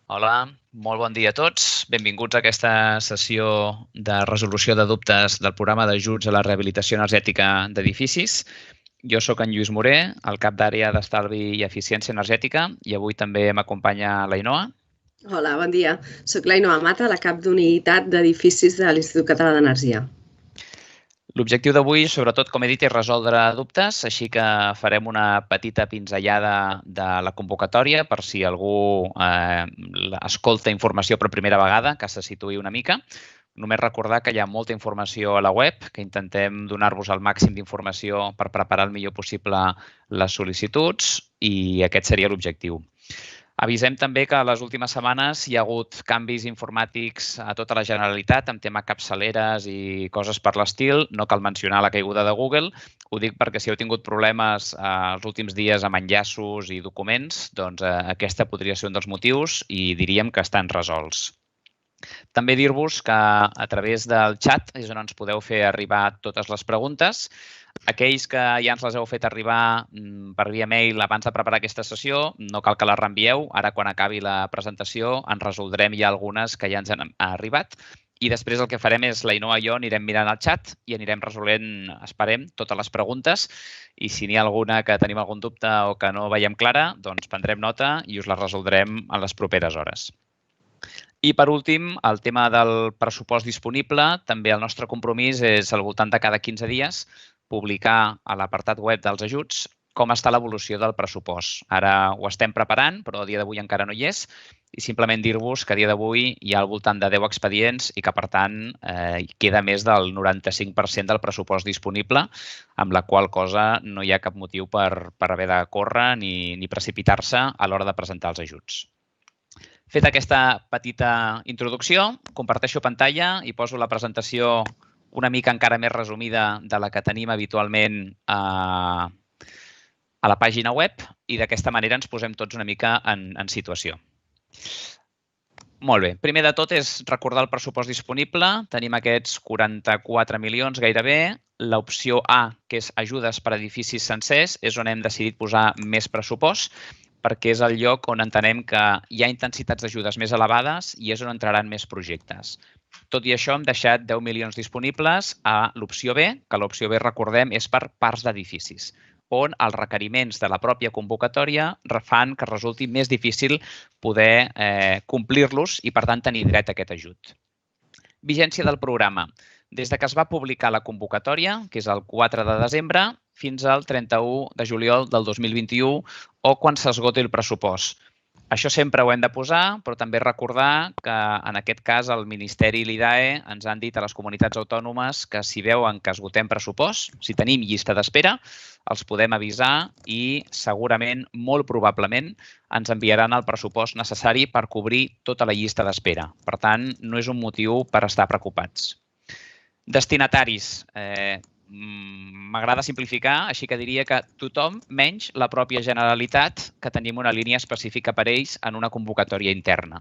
Hola, molt bon dia a tots. Benvinguts a aquesta sessió de resolució de dubtes del programa d'ajuts a la rehabilitació energètica d'edificis. Jo sóc en Lluís Moré, el cap d'àrea d'estalvi i eficiència energètica, i avui també m'acompanya l'Ainoa. Hola, bon dia. Soc l'Ainoa Mata, la cap d'unitat d'edificis de l'Institut Català d'Energia. L'objectiu d'avui, sobretot, com he dit, és resoldre dubtes, així que farem una petita pinzellada de la convocatòria per si algú escolta informació per primera vegada, que se situï una mica. Només recordar que hi ha molta informació a la web, que intentem donar-vos el màxim d'informació per preparar el millor possible les sol·licituds i aquest seria l'objectiu. Avisem també que a les últimes setmanes hi ha hagut canvis informàtics a tota la Generalitat amb tema capçaleres i coses per l'estil. No cal mencionar la caiguda de Google. Ho dic perquè si heu tingut problemes els últims dies amb enllaços i documents, doncs aquesta podria ser un dels motius i diríem que estan resolts. També dir-vos que a través del xat és on ens podeu fer arribar totes les preguntes. Aquells que ja ens les heu fet arribar per via mail abans de preparar aquesta sessió, no cal que les reenvieu. Ara, quan acabi la presentació, en resoldrem ja algunes que ja ens han arribat. I després el que farem és l'Ainoa i jo anirem mirant el xat i anirem resolent, esperem, totes les preguntes. I si n'hi ha alguna que tenim algun dubte o que no veiem clara, doncs prendrem nota i us la resoldrem en les properes hores. I, per últim, el tema del pressupost disponible. També el nostre compromís és al voltant de cada 15 dies publicar a l'apartat web dels ajuts com està l'evolució del pressupost. Ara ho estem preparant, però a dia d'avui encara no hi és. I simplement dir-vos que a dia d'avui hi ha al voltant de 10 expedients i que, per tant, queda més del 95% del pressupost disponible, amb la qual cosa no hi ha cap motiu per haver de córrer ni precipitar-se a l'hora de presentar els ajuts. Feta aquesta petita introducció, comparteixo pantalla i poso la presentació una mica encara més resumida de la que tenim habitualment a la pàgina web i d'aquesta manera ens posem tots una mica en situació. Molt bé. Primer de tot és recordar el pressupost disponible. Tenim aquests 44 milions gairebé. L'opció A, que és ajudes per a edificis sencers, és on hem decidit posar més pressupost, perquè és el lloc on entenem que hi ha intensitats d'ajudes més elevades i és on entraran més projectes. Tot i això, hem deixat 10 milions disponibles a l'opció B, que l'opció B, recordem, és per parcs d'edificis, on els requeriments de la pròpia convocatòria fan que resulti més difícil poder complir-los i, per tant, tenir dret a aquest ajut. Vigència del programa. Des que es va publicar la convocatòria, que és el 4 de desembre, fins al 31 de juliol del 2021 o quan s'esgoti el pressupost. Això sempre ho hem de posar, però també recordar que en aquest cas el Ministeri i l'IDAE ens han dit a les comunitats autònomes que si veuen que esgotem pressupost, si tenim llista d'espera, els podem avisar i segurament, molt probablement, ens enviaran el pressupost necessari per cobrir tota la llista d'espera. Per tant, no és un motiu per estar preocupats. Destinataris. M'agrada simplificar, així que diria que tothom, menys la pròpia Generalitat, que tenim una línia específica per ells en una convocatòria interna.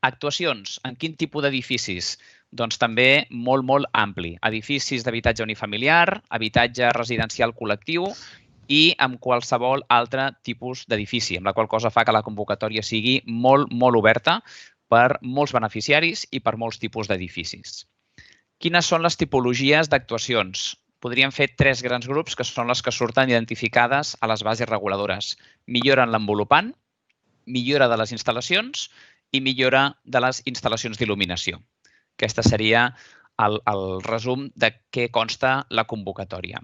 Actuacions. En quin tipus d'edificis? Doncs també molt ampli. Edificis d'habitatge unifamiliar, habitatge residencial col·lectiu i amb qualsevol altre tipus d'edifici, amb la qual cosa fa que la convocatòria sigui molt oberta per molts beneficiaris i per molts tipus d'edificis. Quines són les tipologies d'actuacions? Podríem fer 3 grans grups que són les que surten identificades a les bases reguladores. Millora en l'envolupant, millora de les instal·lacions i millora de les instal·lacions d'il·luminació. Aquest seria el resum de què consta la convocatòria.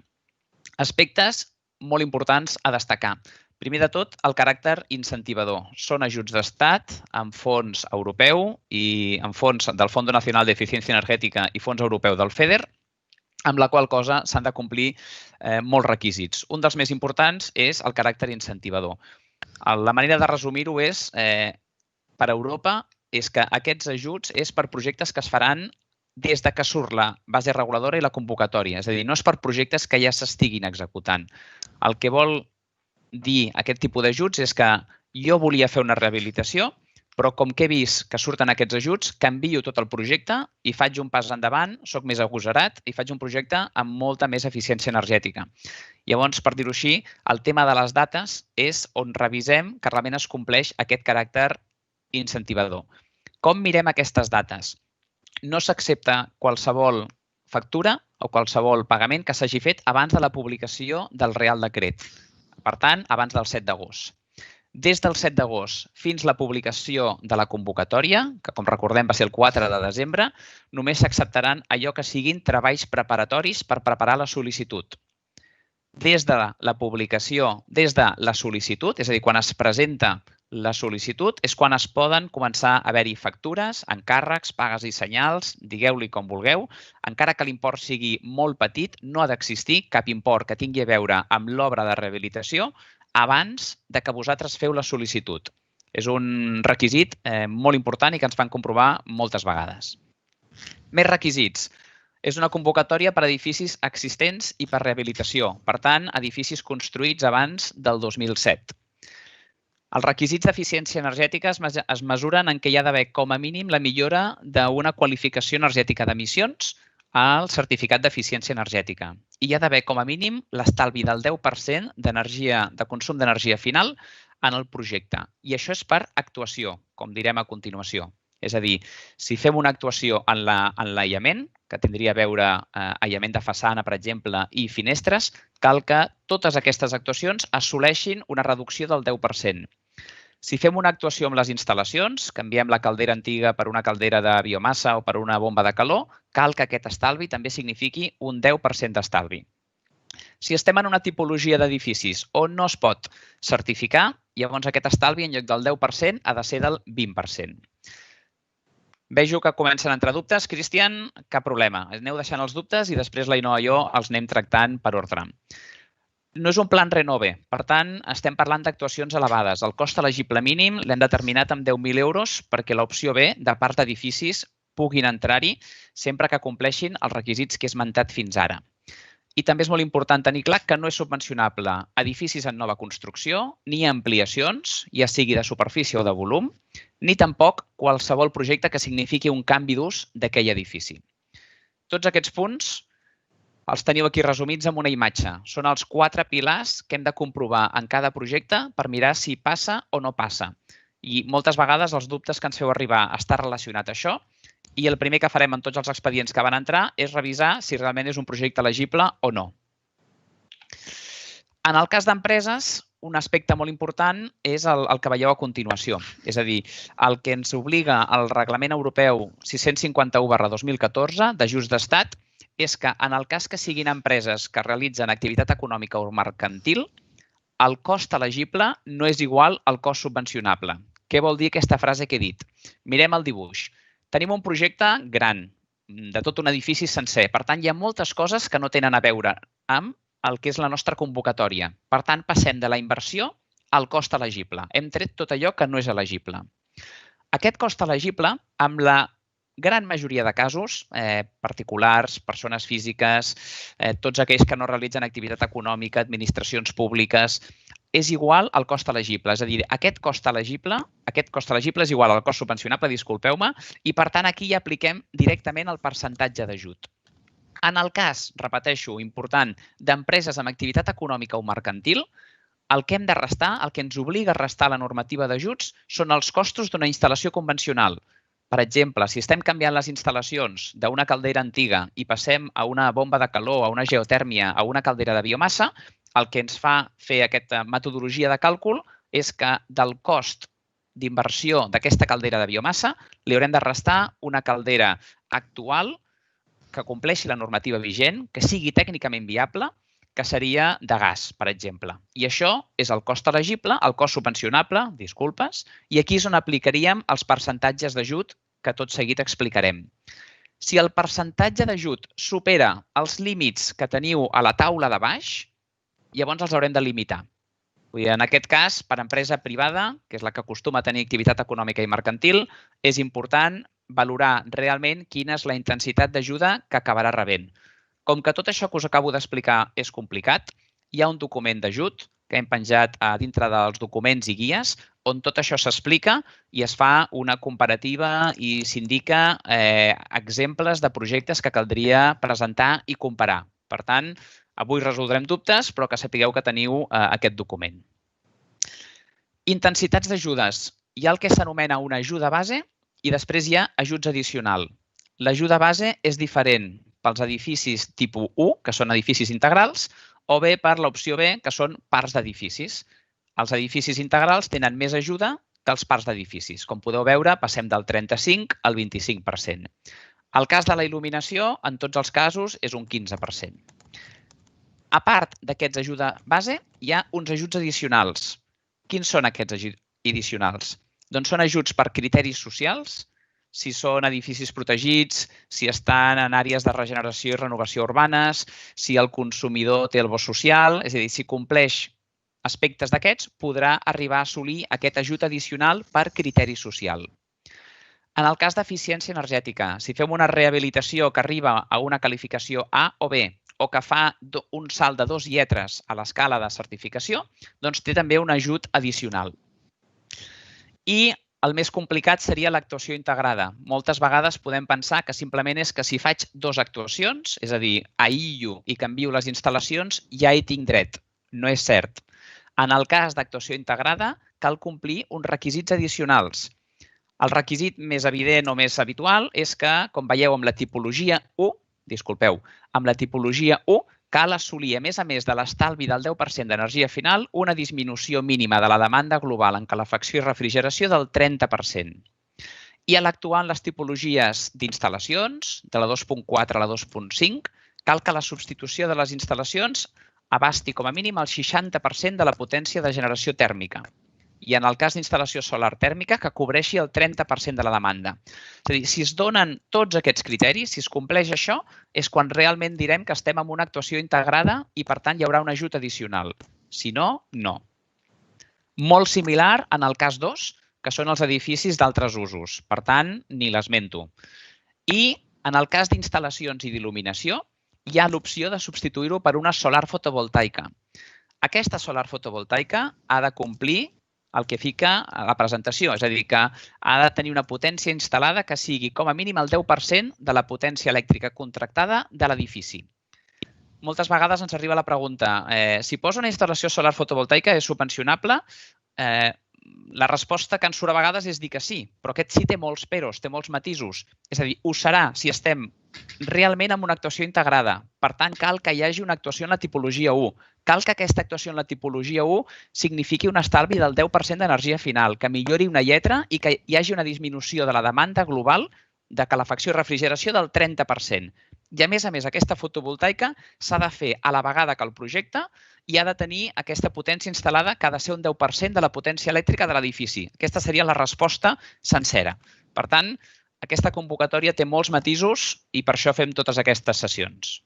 Aspectes molt importants a destacar. Primer de tot, el caràcter incentivador. Són ajuts d'estat amb fons europeu i amb fons del Fondo Nacional d'Eficiència Energètica i fons europeu del FEDER, amb la qual cosa s'han de complir molts requisits. Un dels més importants és el caràcter incentivador. La manera de resumir-ho és, per Europa, és que aquests ajuts és per projectes que es faran des que surt la base reguladora i la convocatòria. És a dir, no és per projectes que ja s'estiguin executant. El que vol dir aquest tipus d'ajuts és que jo volia fer una rehabilitació, però com que he vist que surten aquests ajuts, canvio tot el projecte i faig un pas endavant, soc més agosarat i faig un projecte amb molta més eficiència energètica. Llavors, per dir-ho així, el tema de les dates és on revisem que realment es compleix aquest caràcter incentivador. Com mirem aquestes dates? No s'accepta qualsevol factura o qualsevol pagament que s'hagi fet abans de la publicació del Real Decret. Per tant, abans del 7 d'agost. Des del 7 d'agost fins la publicació de la convocatòria, que com recordem va ser el 4 de desembre, només s'acceptaran allò que siguin treballs preparatoris per preparar la sol·licitud. Des de la publicació, des de la sol·licitud, és a dir, quan es presenta la sol·licitud, és quan es poden començar a haver-hi factures, encàrrecs, pagues i senyals, digueu-li com vulgueu. Encara que l'import sigui molt petit, no ha d'existir cap import que tingui a veure amb l'obra de rehabilitació abans de que vosaltres feu la sol·licitud. És un requisit molt important i que ens fan comprovar moltes vegades. Més requisits. És una convocatòria per a edificis existents i per rehabilitació, per tant, edificis construïts abans del 2007. Els requisits d'eficiència energètica es mesuren en què hi ha d'haver com a mínim la millora d'una qualificació energètica d'emissions al certificat d'eficiència energètica. I hi ha d'haver com a mínim l'estalvi del 10% de consum d'energia final en el projecte. I això és per actuació, com direm a continuació. És a dir, si fem una actuació en l'aïllament, que tindria a veure aïllament de façana, per exemple, i finestres, cal que totes aquestes actuacions assoleixin una reducció del 10%. Si fem una actuació amb les instal·lacions, canviem la caldera antiga per una caldera de biomassa o per una bomba de calor, cal que aquest estalvi també signifiqui un 10% d'estalvi. Si estem en una tipologia d'edificis on no es pot certificar, llavors aquest estalvi en lloc del 10% ha de ser del 20%. Vejo que comencen a entrar dubtes. Cristian, cap problema. Aneu deixant els dubtes i després l'Ainoa i jo els anem tractant per ordre. No és un plan renove, per tant, estem parlant d'actuacions elevades. El cost elegible mínim l'hem determinat amb 10.000 euros perquè l'opció B, de part d'edificis, puguin entrar-hi sempre que compleixin els requisits que he esmentat fins ara. I també és molt important tenir clar que no és subvencionable edificis en nova construcció, ni ampliacions, ja sigui de superfície o de volum, ni tampoc qualsevol projecte que signifiqui un canvi d'ús d'aquell edifici. Tots aquests punts els teniu aquí resumits en una imatge. Són els 4 pilars que hem de comprovar en cada projecte per mirar si passa o no passa. I moltes vegades els dubtes que ens feu arribar està relacionat a això i el primer que farem en tots els expedients que van entrar és revisar si realment és un projecte elegible o no. En el cas d'empreses, un aspecte molt important és el que veieu a continuació. És a dir, el que ens obliga al Reglament Europeu 651/2014 d'ajust d'estat és que en el cas que siguin empreses que realitzen activitat econòmica o mercantil, el cost elegible no és igual al cost subvencionable. Què vol dir aquesta frase que he dit? Mirem el dibuix. Tenim un projecte gran, de tot un edifici sencer. Per tant, hi ha moltes coses que no tenen a veure amb el que és la nostra convocatòria. Per tant, passem de la inversió al cost elegible. Hem tret tot allò que no és elegible. Aquest cost elegible, amb la gran majoria de casos, particulars, persones físiques, tots aquells que no realitzen activitat econòmica, administracions públiques, és igual al cost elegible. És a dir, aquest cost elegible és igual al cost subvencionable, disculpeu-me, i per tant aquí ja apliquem directament el percentatge d'ajut. En el cas, repeteixo, important, d'empreses amb activitat econòmica o mercantil, el que hem de restar, el que ens obliga a restar la normativa d'ajuts, són els costos d'una instal·lació convencional. Per exemple, si estem canviant les instal·lacions d'una caldera antiga i passem a una bomba de calor, a una geotèrmia, a una caldera de biomassa, el que ens fa fer aquesta metodologia de càlcul és que del cost d'inversió d'aquesta caldera de biomassa li haurem de restar una caldera actual que compleixi la normativa vigent, que sigui tècnicament viable, que seria de gas, per exemple. I això és el cost elegible, el cost subvencionable, disculpes, i aquí és on aplicaríem els percentatges d'ajut que tot seguit explicarem. Si el percentatge d'ajut supera els límits que teniu a la taula de baix, llavors els haurem de limitar. En aquest cas, per empresa privada, que és la que acostuma a tenir activitat econòmica i mercantil, és important valorar realment quina és la intensitat d'ajuda que acabarà rebent. Com que tot això que us acabo d'explicar és complicat, hi ha un document d'ajut que hem penjat a dintre dels documents i guies on tot això s'explica i es fa una comparativa i s'indica exemples de projectes que caldria presentar i comparar. Per tant, avui resoldrem dubtes, però que sapigueu que teniu aquest document. Intensitats d'ajudes. Hi ha el que s'anomena una ajuda base i després hi ha ajuts addicional. L'ajuda base és diferent pels edificis tipus 1, que són edificis integrals, o bé per l'opció B, que són parts d'edificis. Els edificis integrals tenen més ajuda que els parcs d'edificis. Com podeu veure, passem del 35 al 25%. El cas de la il·luminació, en tots els casos, és un 15%. A part d'aquests ajuda base, hi ha uns ajuts addicionals. Quins són aquests ajuts addicionals? Doncs són ajuts per criteris socials, si són edificis protegits, si estan en àrees de regeneració i renovació urbanes, si el consumidor té el bo social, és a dir, si compleix aspectes d'aquests, podrà arribar a assolir aquest ajut addicional per criteri social. En el cas d'eficiència energètica, si fem una rehabilitació que arriba a una qualificació A o B o que fa un salt de 2 lletres a l'escala de certificació, doncs té també un ajut addicional. I el més complicat seria l'actuació integrada. Moltes vegades podem pensar que simplement és que si faig 2 actuacions, és a dir, aïllo i canvio les instal·lacions, ja hi tinc dret. No és cert. En el cas d'actuació integrada, cal complir uns requisits addicionals. El requisit més evident o més habitual és que, com veieu amb la tipologia 1, amb la tipologia 1, cal assolir, a més de l'estalvi del 10% d'energia final, una disminució mínima de la demanda global en calefacció i refrigeració del 30%. I a l'actuar en les tipologies d'instal·lacions, de la 2.4 a la 2.5, cal que la substitució de les instal·lacions abasti com a mínim el 60% de la potència de generació tèrmica. I en el cas d'instal·lació solar tèrmica, que cobreixi el 30% de la demanda. És a dir, si es donen tots aquests criteris, si es compleix això, és quan realment direm que estem en una actuació integrada i, per tant, hi haurà un ajut addicional. Si no, no. Molt similar en el cas 2, que són els edificis d'altres usos. Per tant, ni l'esmento. I en el cas d'instal·lacions i d'il·luminació, hi ha l'opció de substituir-ho per una solar fotovoltaica. Aquesta solar fotovoltaica ha de complir el que fica a la presentació, és a dir, que ha de tenir una potència instal·lada que sigui com a mínim el 10% de la potència elèctrica contractada de l'edifici. Moltes vegades ens arriba la pregunta, si poso una instal·lació solar fotovoltaica és subvencionable? La resposta que ens surt a vegades és dir que sí, però aquest sí té molts peros, té molts matisos. És a dir, ho serà si estem realment en una actuació integrada. Per tant, cal que hi hagi una actuació en la tipologia 1. Cal que aquesta actuació en la tipologia 1 signifiqui un estalvi del 10% d'energia final, que millori una lletra i que hi hagi una disminució de la demanda global de calefacció i refrigeració del 30%. I, a més, aquesta fotovoltaica s'ha de fer a la vegada que el projecte i ha de tenir aquesta potència instal·lada que ha de ser un 10% de la potència elèctrica de l'edifici. Aquesta seria la resposta sencera. Per tant, aquesta convocatòria té molts matisos i per això fem totes aquestes sessions.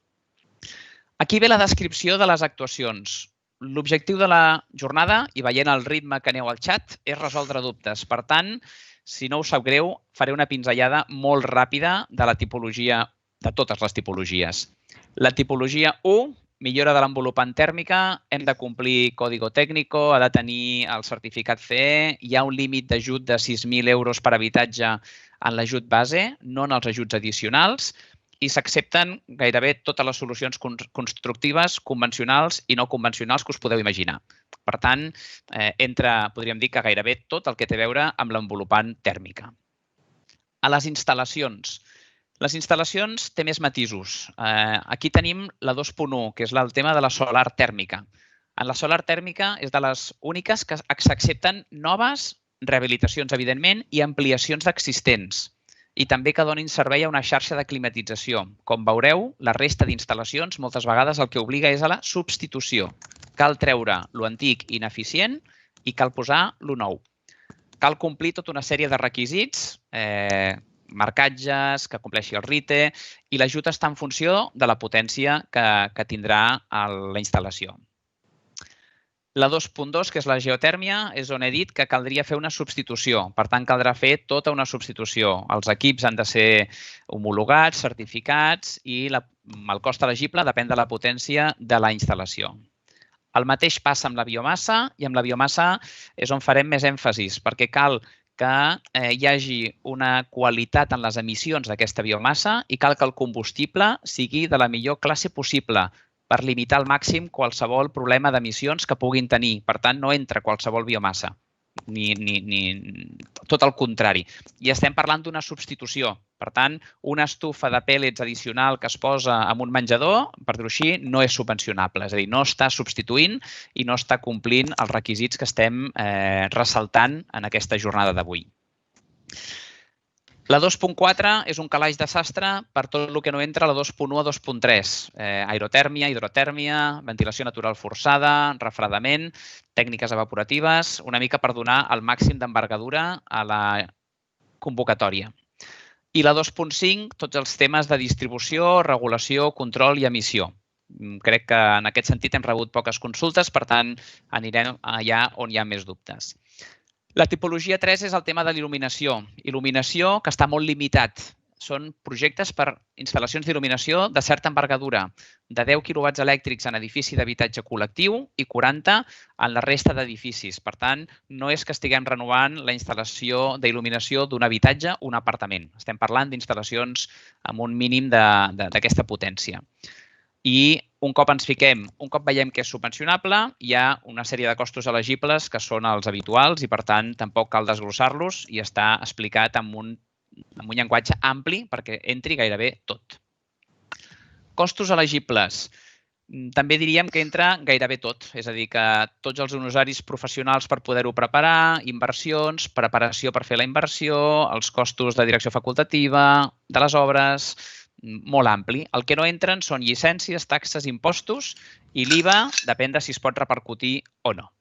Aquí ve la descripció de les actuacions. L'objectiu de la jornada, i veient el ritme que aneu al xat, és resoldre dubtes. Per tant, si no us sap greu, faré una pinzellada molt ràpida de la tipologia, de totes les tipologies. La tipologia 1, millora de l'envolupant tèrmica, hem de complir código técnico, ha de tenir el certificat CE, hi ha un límit d'ajut de 6.000 euros per habitatge en l'ajut base, no en els ajuts addicionals, i s'accepten gairebé totes les solucions constructives, convencionals i no convencionals que us podeu imaginar. Per tant, podríem dir que gairebé tot el que té a veure amb l'envolupant tèrmica. A les instal·lacions. Les instal·lacions té més matisos. Aquí tenim la 2.1, que és el tema de la solar tèrmica. En la solar tèrmica és de les úniques que s'accepten noves rehabilitacions, evidentment, i ampliacions d'existents. I també que donin servei a una xarxa de climatització. Com veureu, la resta d'instal·lacions moltes vegades el que obliga és a la substitució. Cal treure l'antic ineficient i cal posar lo nou. Cal complir tota una sèrie de requisits, marcatges, que compleixi el RITE, i l'ajut està en funció de la potència que tindrà la instal·lació. La 2.2, que és la geotèrmia, és on he dit que caldria fer una substitució. Per tant, caldrà fer tota una substitució. Els equips han de ser homologats, certificats i el cost elegible depèn de la potència de la instal·lació. El mateix passa amb la biomassa i amb la biomassa és on farem més èmfasis perquè cal que hi hagi una qualitat en les emissions d'aquesta biomassa i cal que el combustible sigui de la millor classe possible per limitar al màxim qualsevol problema d'emissions que puguin tenir. Per tant, no entra qualsevol biomassa. tot el contrari. I estem parlant d'una substitució. Per tant, una estufa de pèl·lets addicional que es posa en un menjador, per dir-ho així, no és subvencionable. És a dir, no està substituint i no està complint els requisits que estem ressaltant en aquesta jornada d'avui. La 2.4 és un calaix de sastre per tot el que no entra a la 2.1 a 2.3. Aerotèrmia, hidrotèrmia, ventilació natural forçada, refredament, tècniques evaporatives, una mica per donar el màxim d'envergadura a la convocatòria. I la 2.5, tots els temes de distribució, regulació, control i emissió. Crec que en aquest sentit hem rebut poques consultes, per tant, anirem allà on hi ha més dubtes. La tipologia 3 és el tema de l'il·luminació. Il·luminació que està molt limitat. Són projectes per instal·lacions d'il·luminació de certa envergadura, de 10 kW elèctrics en edifici d'habitatge col·lectiu i 40 en la resta d'edificis. Per tant, no és que estiguem renovant la instal·lació d'il·luminació d'un habitatge o un apartament. Estem parlant d'instal·lacions amb un mínim d'aquesta potència. I un cop veiem que és subvencionable, hi ha una sèrie de costos elegibles que són els habituals i, per tant, tampoc cal desglossar-los i està explicat amb un llenguatge ampli perquè entri gairebé tot. Costos elegibles. També diríem que entra gairebé tot, és a dir, que tots els usuaris professionals per poder-ho preparar, inversions, preparació per fer la inversió, els costos de direcció facultativa, de les obres, molt ampli. El que no entren són llicències, taxes, impostos i l'IVA, depèn de si es pot repercutir o no.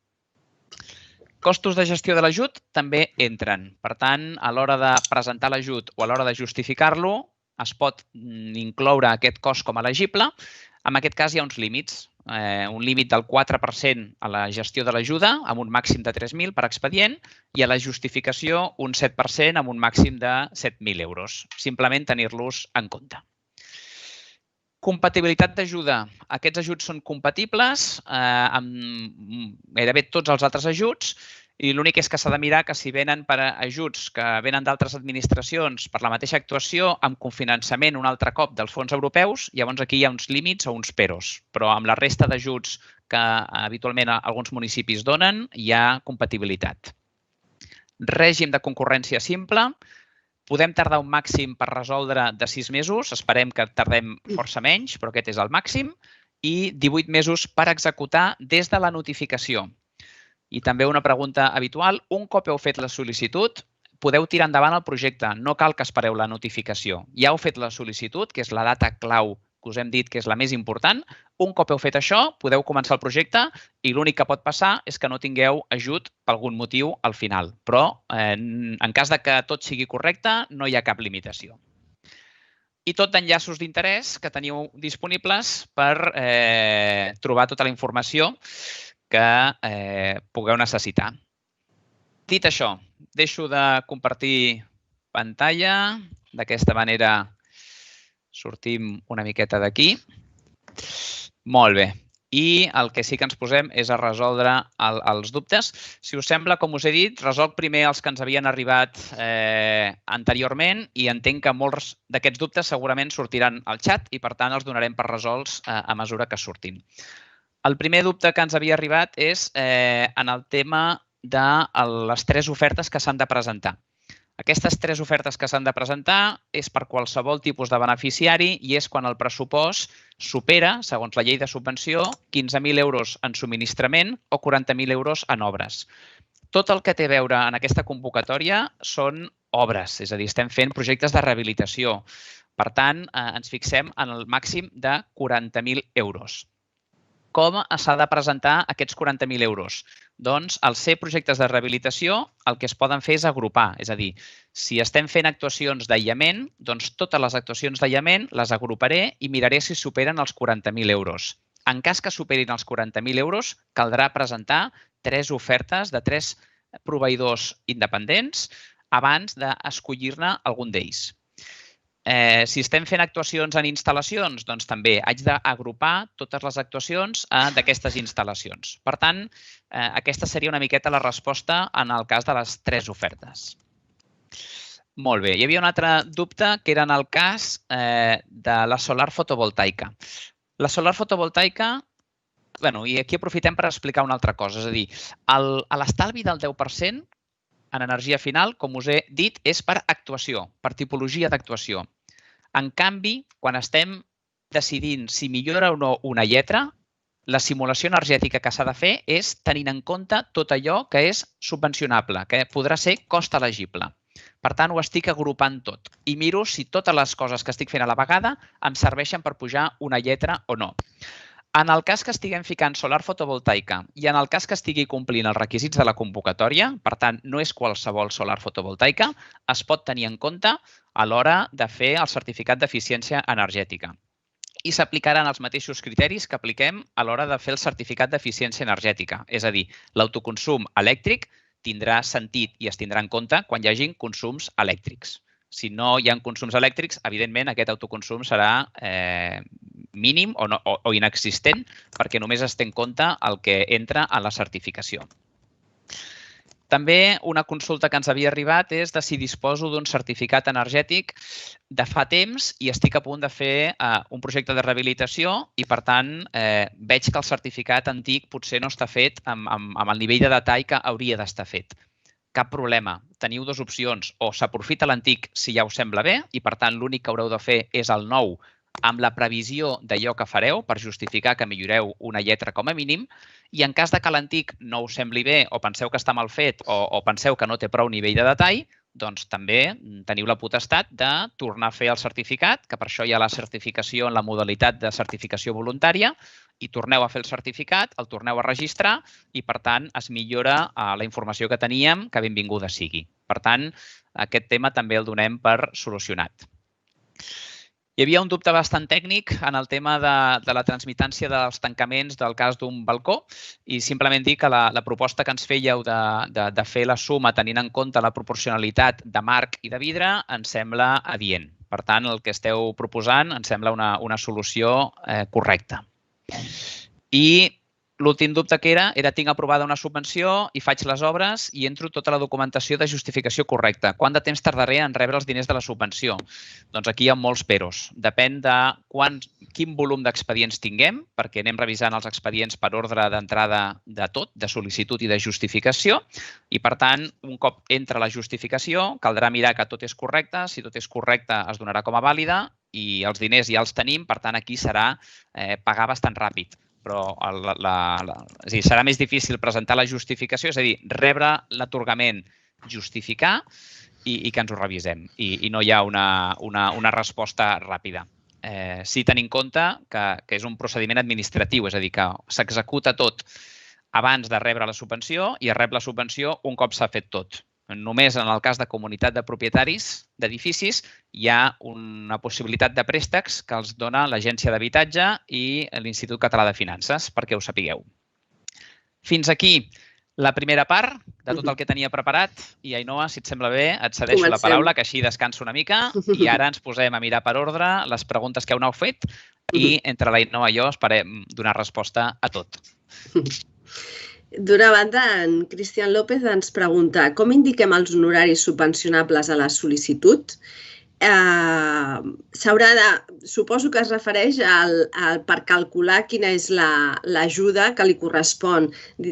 Costos de gestió de l'ajut també entren. Per tant, a l'hora de presentar l'ajut o a l'hora de justificar-lo, es pot incloure aquest cost com a elegible. En aquest cas hi ha uns límits. Un límit del 4% a la gestió de l'ajuda, amb un màxim de 3.000 per expedient, i a la justificació un 7% amb un màxim de 7.000 euros. Simplement tenir-los en compte. Compatibilitat d'ajuda. Aquests ajuts són compatibles amb gairebé tots els altres ajuts i l'únic és que s'ha de mirar que si venen per ajuts que venen d'altres administracions per la mateixa actuació amb cofinançament un altre cop dels fons europeus, llavors aquí hi ha uns límits o uns peros. Però amb la resta d'ajuts que habitualment alguns municipis donen hi ha compatibilitat. Règim de concurrència simple. Podem tardar un màxim per resoldre de 6 mesos, esperem que tardem força menys, però aquest és el màxim, i 18 mesos per executar des de la notificació. I també una pregunta habitual, un cop heu fet la sol·licitud, podeu tirar endavant el projecte, no cal que espereu la notificació. Ja heu fet la sol·licitud, que és la data clau que us hem dit que és la més important. Un cop heu fet això, podeu començar el projecte i l'únic que pot passar és que no tingueu ajut per algun motiu al final. Però en cas de que tot sigui correcte, no hi ha cap limitació. I tot d'enllaços d'interès que teniu disponibles per trobar tota la informació que pugueu necessitar. Dit això, deixo de compartir pantalla. D'aquesta manera sortim una miqueta d'aquí. Molt bé. I el que sí que ens posem és a resoldre els dubtes. Si us sembla, com us he dit, resolc primer els que ens havien arribat anteriorment i entenc que molts d'aquests dubtes segurament sortiran al xat i, per tant, els donarem per resolts a mesura que surtin. El primer dubte que ens havia arribat és en el tema de les 3 ofertes que s'han de presentar. Aquestes 3 ofertes que s'han de presentar és per qualsevol tipus de beneficiari i és quan el pressupost supera, segons la llei de subvenció, 15.000 euros en subministrament o 40.000 euros en obres. Tot el que té a veure en aquesta convocatòria són obres, és a dir, estem fent projectes de rehabilitació. Per tant, ens fixem en el màxim de 40.000 euros. Com s'ha de presentar aquests 40.000 euros? Doncs, al ser projectes de rehabilitació, el que es poden fer és agrupar. És a dir, si estem fent actuacions d'aïllament, doncs totes les actuacions d'aïllament les agruparé i miraré si superen els 40.000 euros. En cas que superin els 40.000 euros, caldrà presentar 3 ofertes de 3 proveïdors independents abans d'escollir-ne algun d'ells. Si estem fent actuacions en instal·lacions, doncs també haig d'agrupar totes les actuacions d'aquestes instal·lacions. Per tant, aquesta seria una miqueta la resposta en el cas de les 3 ofertes. Molt bé. Hi havia un altre dubte que era en el cas de la solar fotovoltaica. La solar fotovoltaica I aquí aprofitem per explicar una altra cosa. És a dir, l'estalvi del 10% en energia final, com us he dit, és per actuació, per tipologia d'actuació. En canvi, quan estem decidint si millora o no una lletra, la simulació energètica que s'ha de fer és tenint en compte tot allò que és subvencionable, que podrà ser cost elegible. Per tant, ho estic agrupant tot i miro si totes les coses que estic fent a la vegada em serveixen per pujar una lletra o no. En el cas que estiguem ficant solar fotovoltaica i en el cas que estigui complint els requisits de la convocatòria, per tant, no és qualsevol solar fotovoltaica, es pot tenir en compte a l'hora de fer el certificat d'eficiència energètica. I s'aplicaran els mateixos criteris que apliquem a l'hora de fer el certificat d'eficiència energètica. És a dir, l'autoconsum elèctric tindrà sentit i es tindrà en compte quan hi hagin consums elèctrics. Si no hi ha consums elèctrics, evidentment aquest autoconsum serà mínim o inexistent perquè només es té en compte el que entra a la certificació. També una consulta que ens havia arribat és de si disposo d'un certificat energètic de fa temps i estic a punt de fer un projecte de rehabilitació i, per tant, veig que el certificat antic potser no està fet amb el nivell de detall que hauria d'estar fet. Cap problema. Teniu dues opcions. O s'aprofita l'antic si ja us sembla bé i, per tant, l'únic que haureu de fer és el nou amb la previsió d'allò que fareu per justificar que milloreu una lletra com a mínim, i en cas que l'antic no us sembli bé o penseu que està mal fet o penseu que no té prou nivell de detall, doncs també teniu la potestat de tornar a fer el certificat, que per això hi ha la certificació en la modalitat de certificació voluntària, i torneu a fer el certificat, el torneu a registrar i, per tant, es millora la informació que teníem, que benvinguda sigui. Per tant, aquest tema també el donem per solucionat. Hi havia un dubte bastant tècnic en el tema de la transmitància dels tancaments del cas d'un balcó i simplement dir que la proposta que ens fèieu de fer la suma tenint en compte la proporcionalitat de marc i de vidre ens sembla adient. Per tant, el que esteu proposant ens sembla una solució correcta. I l'últim dubte que era tinc aprovada una subvenció i faig les obres i entro tota la documentació de justificació correcta. Quant de temps tardaré en rebre els diners de la subvenció? Doncs aquí hi ha molts peros. Depèn de quin volum d'expedients tinguem, perquè anem revisant els expedients per ordre d'entrada de tot, de sol·licitud i de justificació. I, per tant, un cop entra la justificació, caldrà mirar que tot és correcte. Si tot és correcte, es donarà com a vàlida i els diners ja els tenim. Per tant, aquí serà pagar bastant ràpid. Però serà més difícil presentar la justificació, és a dir, rebre l'atorgament, justificar i que ens ho revisem. I no hi ha una resposta ràpida. Sí tenir en compte que és un procediment administratiu, és a dir, que s'executa tot abans de rebre la subvenció i es rep la subvenció un cop s'ha fet tot. Només en el cas de comunitat de propietaris d'edificis hi ha una possibilitat de préstecs que els dona l'Agència d'Habitatge i l'Institut Català de Finances, perquè ho sapigueu. Fins aquí la primera part de tot el que tenia preparat i, Ainhoa, si et sembla bé, et cedeixo la paraula, que així descanso una mica i ara ens posem a mirar per ordre les preguntes que heu fet i entre l'Ainhoa i jo esperem donar resposta a tot. D'una banda, en Cristian López ens pregunta com indiquem els honoraris subvencionables a la sol·licitud. Suposo que es refereix per calcular quina és l'ajuda que li correspon.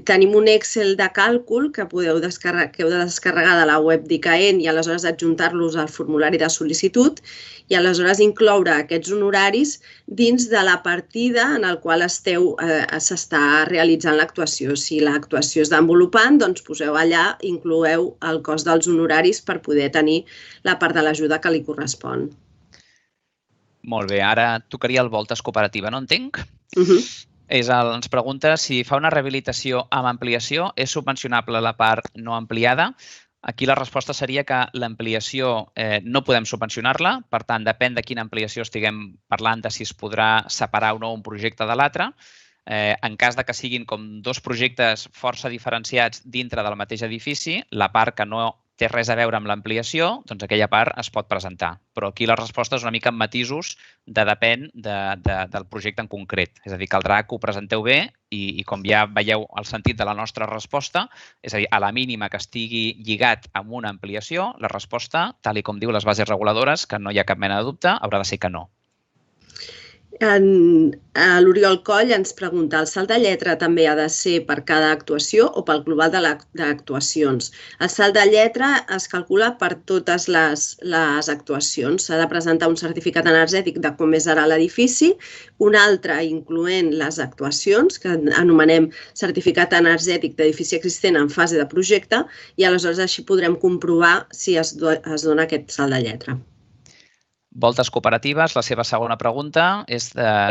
Tenim un Excel de càlcul que heu de descarregar de la web d'ICAEN i aleshores adjuntar-los al formulari de sol·licitud i aleshores incloure aquests honoraris dins de la partida en la qual s'està realitzant l'actuació. Si l'actuació és desenvolupant, doncs poseu allà, incloeu el cost dels honoraris per poder tenir la part de l'ajuda que li correspon. Molt bé, ara tocaria el Voltes Cooperativa, no entenc? Ens pregunta si fa una rehabilitació amb ampliació, és subvencionable la part no ampliada? Aquí la resposta seria que l'ampliació no podem subvencionar-la, per tant, depèn de quina ampliació estiguem parlant de si es podrà separar o no un projecte de l'altre. En cas que siguin com dos projectes força diferenciats dintre del mateix edifici, la part que no té res a veure amb l'ampliació, doncs aquella part es pot presentar. Però aquí la resposta és una mica amb matisos depèn del projecte en concret. És a dir, caldrà que ho presenteu bé i com ja veieu el sentit de la nostra resposta, és a dir, a la mínima que estigui lligat amb una ampliació, la resposta, tal com diu les bases reguladores, que no hi ha cap mena de dubte, haurà de ser que no. L'Oriol Coll ens pregunta, el salt de lletra també ha de ser per cada actuació o pel global d'actuacions? El salt de lletra es calcula per totes les actuacions. S'ha de presentar un certificat energètic de com és ara l'edifici, un altre incloent les actuacions, que anomenem certificat energètic d'edifici existent en fase de projecte, i aleshores així podrem comprovar si es dona aquest salt de lletra. Voltes Cooperatives, la seva segona pregunta és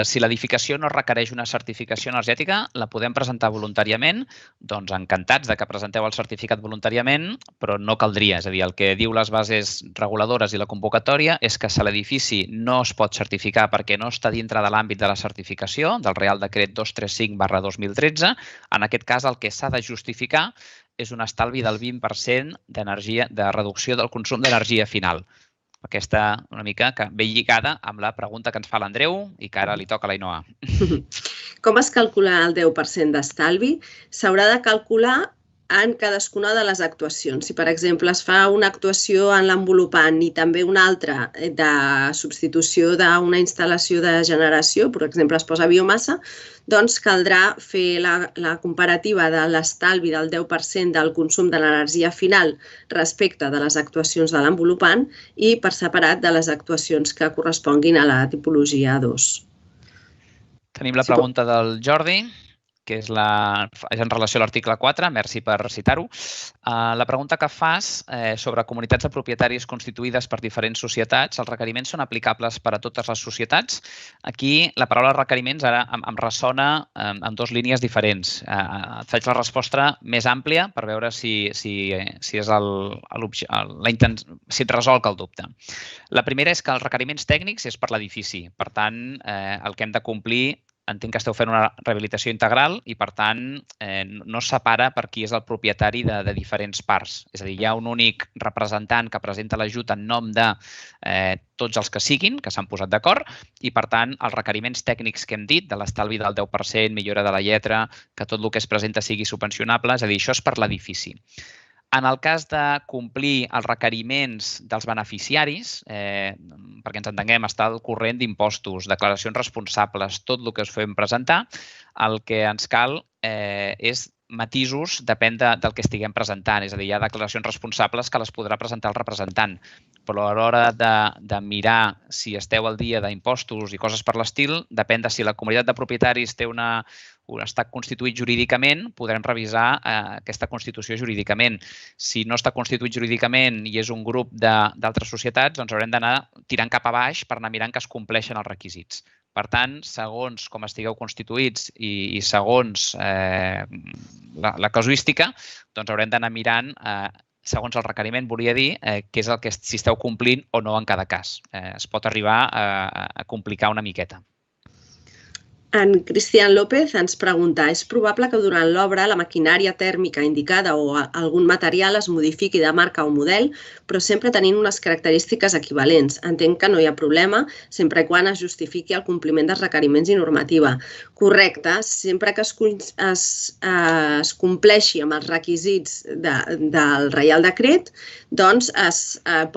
si l'edificació no requereix una certificació energètica, la podem presentar voluntàriament? Doncs encantats de que presenteu el certificat voluntàriament, però no caldria. És a dir, el que diu les bases reguladores i la convocatòria és que si l'edifici no es pot certificar perquè no està dintre de l'àmbit de la certificació del Reial Decret 235/2013, en aquest cas el que s'ha de justificar és un estalvi del 20% de reducció del consum d'energia final. Aquesta una mica que ve lligada amb la pregunta que ens fa l'Andreu i que ara li toca a l'Ainoa. Com es calcula el 10% d'estalvi? S'haurà de calcular en cadascuna de les actuacions. Si, per exemple, es fa una actuació en l'envolupant i també una altra de substitució d'una instal·lació de generació, per exemple, es posa biomassa, doncs caldrà fer la comparativa de l'estalvi del 10% del consum de l'energia final respecte de les actuacions de l'envolupant i per separat de les actuacions que corresponguin a la tipologia 2. Tenim la pregunta del Jordi, que és en relació a l'article 4, merci per citar-ho. La pregunta que fas sobre comunitats de propietaris constituïdes per diferents societats, els requeriments són aplicables per a totes les societats? Aquí la paraula requeriments ara em ressona en dues línies diferents. Et faig la resposta més àmplia per veure si et resolc el dubte. La primera és que els requeriments tècnics és per l'edifici. Per tant, el que hem de complir, entenc que esteu fent una rehabilitació integral i, per tant, no es separa per qui és el propietari de diferents parts. És a dir, hi ha un únic representant que presenta l'ajut en nom de tots els que siguin, que s'han posat d'acord, i, per tant, els requeriments tècnics que hem dit, de l'estalvi del 10%, millora de la lletra, que tot el que es presenta sigui subvencionable, és a dir, això és per l'edifici. En el cas de complir els requeriments dels beneficiaris, perquè ens entenguem, està al corrent d'impostos, declaracions responsables, tot el que us fem presentar, el que ens cal és matisos, depèn del que estiguem presentant. És a dir, hi ha declaracions responsables que les podrà presentar el representant, però a l'hora de mirar si esteu al dia d'impostos i coses per l'estil, depèn de si la comunitat de propietaris té està constituït jurídicament, podrem revisar aquesta constitució jurídicament. Si no està constituït jurídicament i és un grup d'altres societats, doncs haurem d'anar tirant cap a baix per anar mirant que es compleixen els requisits. Per tant, segons com estigueu constituïts i segons la casuística, doncs haurem d'anar mirant, segons el requeriment, volia dir, què és el que si esteu complint o no en cada cas. Es pot arribar a complicar una miqueta. En Cristian López ens pregunta, és probable que durant l'obra la maquinària tèrmica indicada o algun material es modifiqui de marca o model, però sempre tenint unes característiques equivalents. Entenc que no hi ha problema, sempre quan es justifiqui el compliment dels requeriments i normativa. Correcte, sempre que es compleixi amb els requisits del Reial Decret, doncs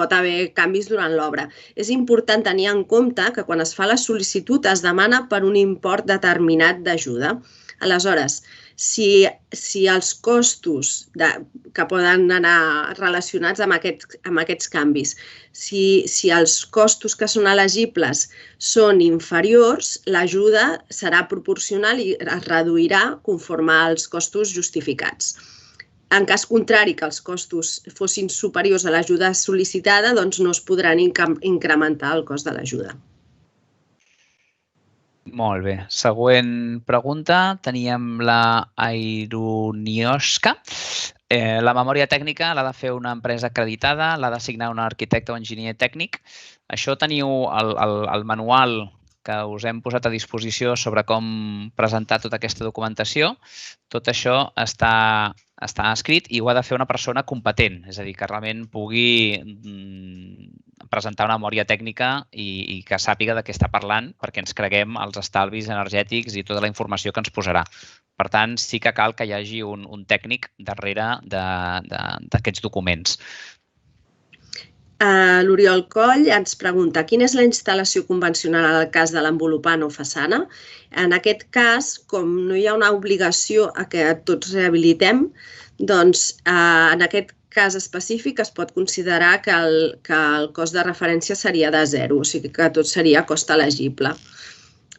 pot haver canvis durant l'obra. És important tenir en compte que quan es fa la sol·licitud es demana per un import determinat d'ajuda. Aleshores, si els costos que poden anar relacionats amb aquests canvis, si els costos que són elegibles són inferiors, l'ajuda serà proporcional i es reduirà conforme als costos justificats. En cas contrari, que els costos fossin superiors a l'ajuda sol·licitada, doncs no es podran incrementar el cost de l'ajuda. Molt bé. Següent pregunta. Teníem la Aironioska. La memòria tècnica l'ha de fer una empresa acreditada, l'ha de signar un arquitecte o enginyer tècnic. Això teniu el manual que us hem posat a disposició sobre com presentar tota aquesta documentació. Tot això està escrit i ho ha de fer una persona competent, és a dir, que realment pugui presentar una memòria tècnica i que sàpiga de què està parlant perquè ens creguem els estalvis energètics i tota la informació que ens posarà. Per tant, sí que cal que hi hagi un tècnic darrere d'aquests documents. L'Oriol Coll ens pregunta quina és la instal·lació convencional en el cas de l'envolupant o façana. En aquest cas, com no hi ha una obligació a que tots rehabilitem, doncs en aquest cas específic es pot considerar que el cost de referència seria de 0, o sigui que tot seria cost elegible.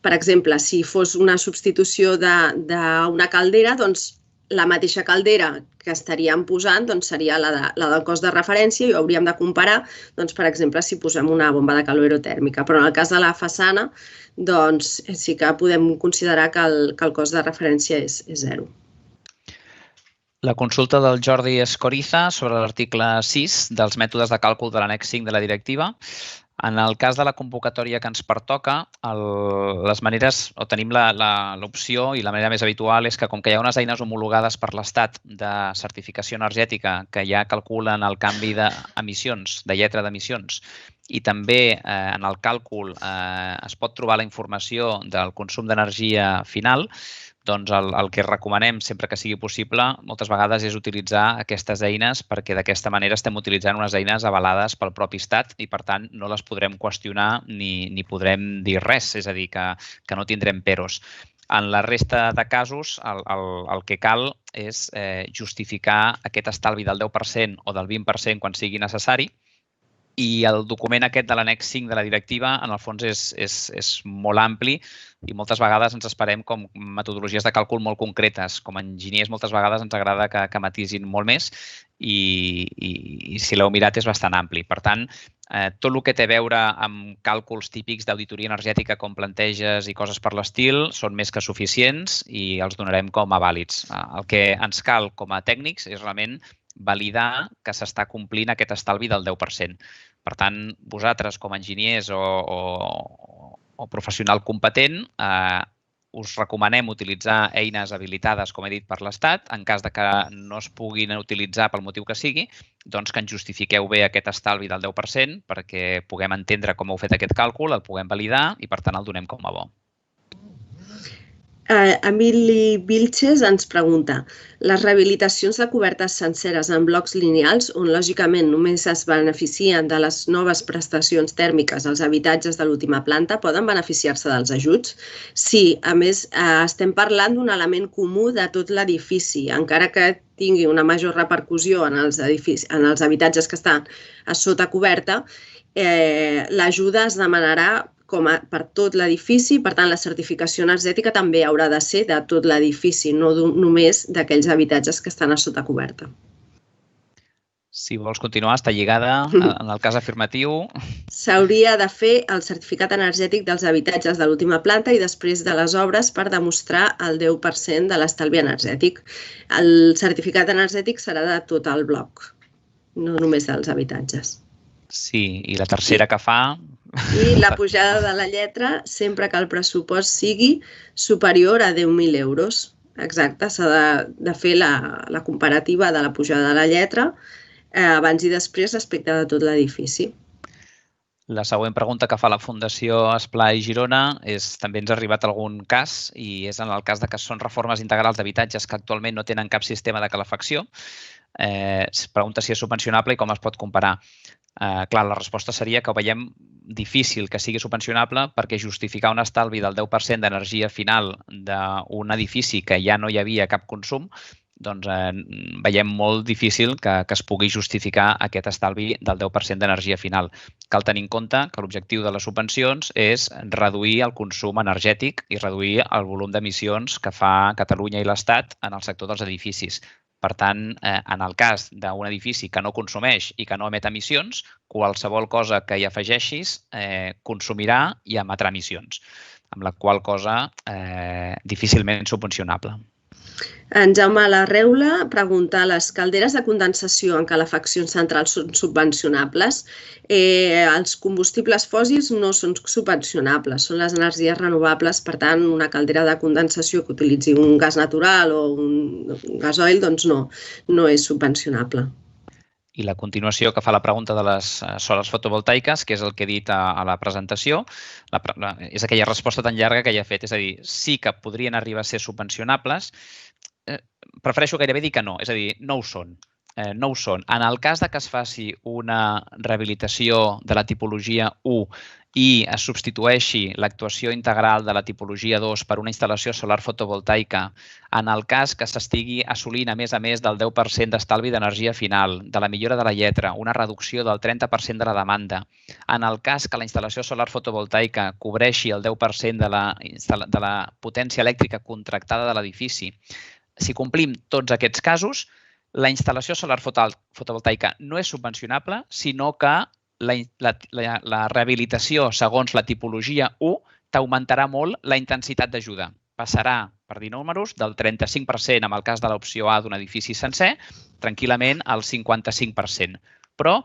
Per exemple, si fos una substitució d'una caldera, doncs la mateixa caldera que estaríem posant seria la del cost de referència i ho hauríem de comparar, per exemple, si posem una bomba de calor aerotèrmica. Però en el cas de la façana, doncs sí que podem considerar que el cost de referència és 0. La consulta del Jordi Escoriza sobre l'article 6 dels mètodes de càlcul de l'annex 5 de la directiva. En el cas de la convocatòria que ens pertoca, les maneres, o tenim l'opció i la manera més habitual és que com que hi ha unes eines homologades per l'Estat de certificació energètica que ja calculen el canvi d'emissions, de lletra d'emissions, i també en el càlcul es pot trobar la informació del consum d'energia final, doncs el que recomanem sempre que sigui possible moltes vegades és utilitzar aquestes eines perquè d'aquesta manera estem utilitzant unes eines avalades pel propi Estat i, per tant, no les podrem qüestionar ni podrem dir res, és a dir, que no tindrem peros. En la resta de casos, el que cal és justificar aquest estalvi del 10% o del 20% quan sigui necessari. I el document aquest de l'annex 5 de la directiva, en el fons, és molt ampli i moltes vegades ens esperem com metodologies de càlcul molt concretes. Com a enginyers, moltes vegades ens agrada que matisin molt més i si l'heu mirat és bastant ampli. Per tant, tot el que té a veure amb càlculs típics d'auditoria energètica com planteges i coses per l'estil són més que suficients i els donarem com a vàlids. El que ens cal com a tècnics és realment validar que s'està complint aquest estalvi del 10%. Per tant, vosaltres com a enginyers o professional competent us recomanem utilitzar eines habilitades, com he dit, per l'Estat. En cas que no es puguin utilitzar pel motiu que sigui, doncs que ens justifiqueu bé aquest estalvi del 10% perquè puguem entendre com heu fet aquest càlcul, el puguem validar i, per tant, el donem com a bo. Emili Vilches ens pregunta les rehabilitacions de cobertes senceres en blocs lineals, on lògicament només es beneficien de les noves prestacions tèrmiques als habitatges de l'última planta, poden beneficiar-se dels ajuts? Sí, a més, estem parlant d'un element comú de tot l'edifici, encara que tingui una major repercussió en els habitatges que estan a sota coberta, l'ajuda es demanarà com per tot l'edifici, per tant, la certificació energètica també haurà de ser de tot l'edifici, no només d'aquells habitatges que estan a sota coberta. Si vols continuar, està lligada en el cas afirmatiu. S'hauria de fer el certificat energètic dels habitatges de l'última planta i després de les obres per demostrar el 10% de l'estalvi energètic. El certificat energètic serà de tot el bloc, no només dels habitatges. Sí, i la tercera que fa... I la pujada de la lletra sempre que el pressupost sigui superior a 10.000 euros. Exacte, s'ha de fer la comparativa de la pujada de la lletra abans i després respecte de tot l'edifici. La següent pregunta que fa la Fundació Esplai Girona és també ens ha arribat algun cas i és en el cas que són reformes integrals d'habitatges que actualment no tenen cap sistema de calefacció. Es pregunta si és subvencionable i com es pot comparar. Clar, la resposta seria que ho veiem difícil que sigui subvencionable perquè justificar un estalvi del 10% d'energia final d'un edifici que ja no hi havia cap consum, doncs veiem molt difícil que es pugui justificar aquest estalvi del 10% d'energia final. Cal tenir en compte que l'objectiu de les subvencions és reduir el consum energètic i reduir el volum d'emissions que fa Catalunya i l'Estat en el sector dels edificis. Per tant, en el cas d'un edifici que no consumeix i que no emet emissions, qualsevol cosa que hi afegeixis consumirà i emetrà emissions, amb la qual cosa difícilment subvencionable. En Jaume Larreula pregunta les calderes de condensació en calefaccions centrals són subvencionables? Els combustibles fòssils no són subvencionables, són les energies renovables, per tant, una caldera de condensació que utilitzi un gas natural o un gasoil doncs no és subvencionable. I la continuació que fa la pregunta de les soles fotovoltaiques, que és el que he dit a la presentació, és aquella resposta tan llarga que ja he fet. És a dir, sí que podrien arribar a ser subvencionables, prefereixo gairebé dir que no, és a dir, no ho són. no ho són. En el cas que es faci una rehabilitació de la tipologia 1 i es substitueixi l'actuació integral de la tipologia 2 per una instal·lació solar fotovoltaica, en el cas que s'estigui assolint, a més del 10% d'estalvi d'energia final, de la millora de la lletra, una reducció del 30% de la demanda, en el cas que la instal·lació solar fotovoltaica cobreixi el 10% de la potència elèctrica contractada de l'edifici, si complim tots aquests casos, la instal·lació solar fotovoltaica no és subvencionable, sinó que la rehabilitació segons la tipologia 1 t'augmentarà molt la intensitat d'ajuda. Passarà, per dir números, del 35% en el cas de l'opció A d'un edifici sencer, tranquil·lament al 55%. Però